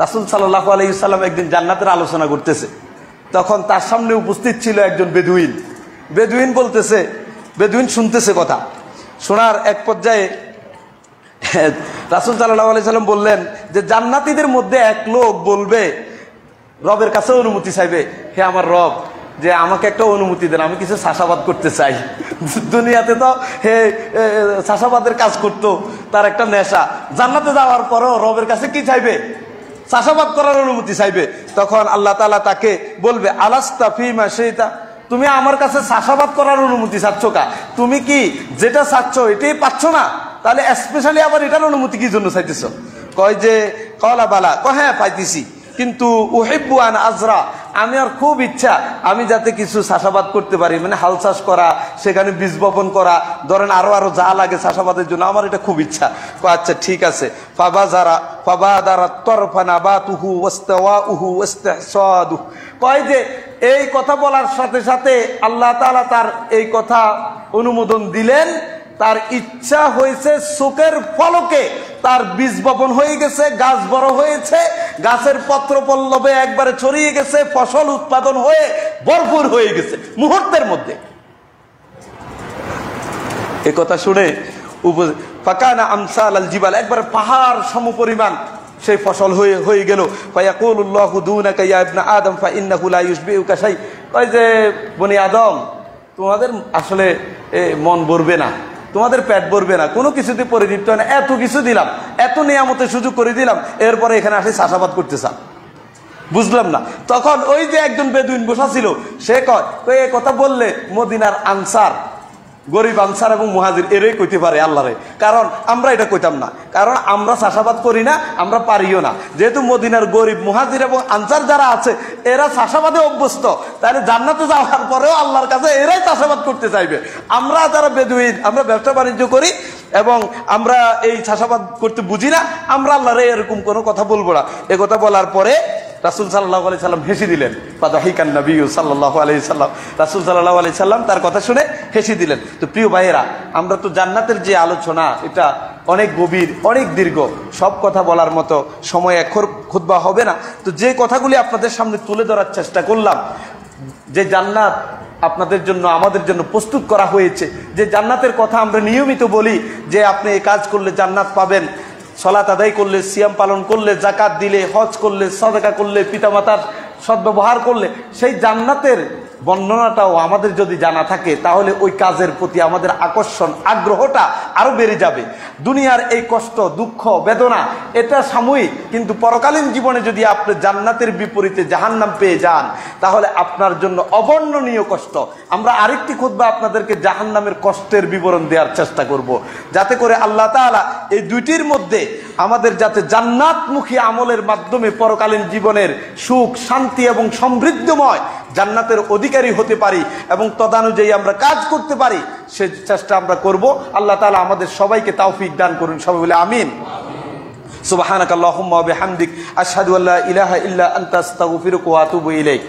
রাসূল সাল্লাল্লাহু আলাইহি সাল্লাম একদিন জান্নাতের আলোচনা করতেছে, তখন তার সামনে উপস্থিত ছিল একজন বেদুইন। বেদুইন শুনতেছে কথা। শোনার এক পর্যায়ে রাসূল সাল্লাল্লাহু আলাইহি সাল্লাম বললেন যে জান্নাতীদের মধ্যে এক লোক বলবে, রবের কাছে অনুমতি চাইবে, হে আমার রব, যে আমাকে একটা অনুমতি দেন, আমি কিছু চাষাবাদ করতে চাই। দুনিয়াতে তো হে চাষাবাদের কাজ করতো, তার একটা নেশা। জান্নাতে যাওয়ার পরও রবের কাছে কি চাইবে? চাষাবাদ করার অনুমতি চাইবে। তখন আল্লাহ তাআলা তাকে বলবে, আলাস্তা ফিমা শাইতা, তুমি আমার কাছে চাষাবাদ করার অনুমতি চাচ্ছ কা? তুমি কি যেটা চাচ্ছ এটাই পাচ্ছ না? তাহলে স্পেশালি আবার এটার অনুমতি কি জন্য চাইতেছ? কয় যে কলা বালা, হ্যাঁ পাইতেছি, কিন্তু উহিব্বু আন আজরা, আমি আর খুব ইচ্ছা আমি যাতে কিছু চাষাবাদ করতে পারি, মানে হাল চাষ করা, সেখানে বীজ বপন করা, ধরেন আরো যা লাগে চাষাবাদের জন্য, আমার এটা খুব ইচ্ছা। আচ্ছা ঠিক আছে। কয় যে এই কথা বলার সাথে সাথে আল্লাহ তাআলা তার এই কথা অনুমোদন দিলেন। তার ইচ্ছা হয়েছে, চোখের পলকে তার বীজ বপন হয়ে গেছে, গাছ বড় হয়েছে, গাছের পত্র পল্লবে একবারে ছড়িয়ে গেছে, ফসল উৎপাদন হয়ে ভরপুর হয়ে গেছে মুহূর্তের মধ্যে। এই কথা শুনে ফাকানা আমসাল আল জিবাল, একবারে পাহাড় সমপরিমাণ সেই ফসল হয়ে গেল। ফায়াকুলুল্লাহু দুনাকা ইয়া ইবনা আদম ফাইন্নাহু লা ইউশবিউকা শাই, ওই যে বনি আদম, তোমাদের আসলে মন ভরবে না, তোমাদের পেট ভরবে না, কোনো কিছুতে পরিতৃপ্ত হয় না, এত কিছু দিলাম, এত নিয়ামতের সুযোগ করে দিলাম, এরপরে এখানে আসে চাষাবাদ করতে চান, বুঝলাম না। তখন ওই যে একজন বেদুইন বসা ছিল, সে কয়, এই কথা বললে মদিনার আনসার গরিব আনসার এবং মুহাজির এরাই কইতে পারে আল্লাহরে, কারণ আমরা এটা কইতাম না, কারণ আমরা চাষাবাদ করি না, আমরা পারিও না। যেহেতু মদিনার গরিব মুহাজির এবং আনসার যারা আছে এরা চাষাবাদে অভ্যস্ত, তাহলে জান্নাতে যাওয়ার পরেও আল্লাহর কাছে এরাই চাষাবাদ করতে চাইবে। আমরা যারা বেদুইন, আমরা ব্যবসা বাণিজ্য করি এবং আমরা এই চাষাবাদ করতে বুঝি না, আমরা আল্লাহরে এরকম কোনো কথা বলবো না। এ কথা বলার পরে রাসূল সাল্লাল্লাহু আলাইহি সাল্লাম হেসে দিলেন। ফাদাহিকান নবী সাল্লাল্লাহু আলাইহি সাল্লাম, রাসূল সাল্লাল্লাহু আলাইহি সাল্লাম তার কথা শুনে হেসে দিলেন। তো প্রিয় ভাইয়েরা, আমরা তো জান্নাতের যে আলোচনা এটা অনেক গভীর, অনেক দীর্ঘ, সব কথা বলার মতো সময় এখন খুতবা হবে না। তো যে কথাগুলি আপনাদের সামনে তুলে ধরার চেষ্টা করলাম, যে জান্নাত আপনাদের জন্য আমাদের জন্য প্রস্তুত করা হয়েছে, যে জান্নাতের কথা আমরা নিয়মিত বলি যে আপনি এই কাজ করলে জান্নাত পাবেন, সালাত আদায় করলে, সিয়াম পালন করলে, জাকাত দিলে, হজ করলে, সাদাকা করলে, পিতামাতার সদ্ব্যবহার করলে, সেই জান্নাতের বর্ণনাটাও আমাদের যদি জানা থাকে তাহলে ওই কাজের প্রতি আমাদের আকর্ষণ, আগ্রহটা আরো বেড়ে যাবে। দুনিয়ার এই কষ্ট, দুঃখ, বেদনা এটা সাময়িক, কিন্তু পরকালীন জীবনে যদি আপনি জান্নাতের বিপরীতে জাহান্নাম পেয়ে যান তাহলে আপনার জন্য অবর্ণনীয় কষ্ট। আমরা আরেকটি খুতবা আপনাদেরকে জাহান্নামের কষ্টের বিবরণ দেওয়ার চেষ্টা করব, যাতে করে আল্লাহ তাআলা এই দুইটির মধ্যে আমাদের যাতে জান্নাতমুখী আমলের মাধ্যমে পরকালীন জীবনের সুখ, শান্তি এবং সমৃদ্ধময় জান্নাতের অধিকারী হতে পারি এবং তদানুযায়ী আমরা কাজ করতে পারি, সে চেষ্টা আমরা করব। আল্লাহ তাআলা আমাদের সবাইকে তৌফিক দান করুন, সবাই বলে আমিন। সুবহানাকাল্লাহুম্মা ওয়া বিহামদিক আশহাদু আল্লা ইলাহা ইল্লা আনতা আস্তাগফিরুকা ওয়া আতুবু ইলাইক।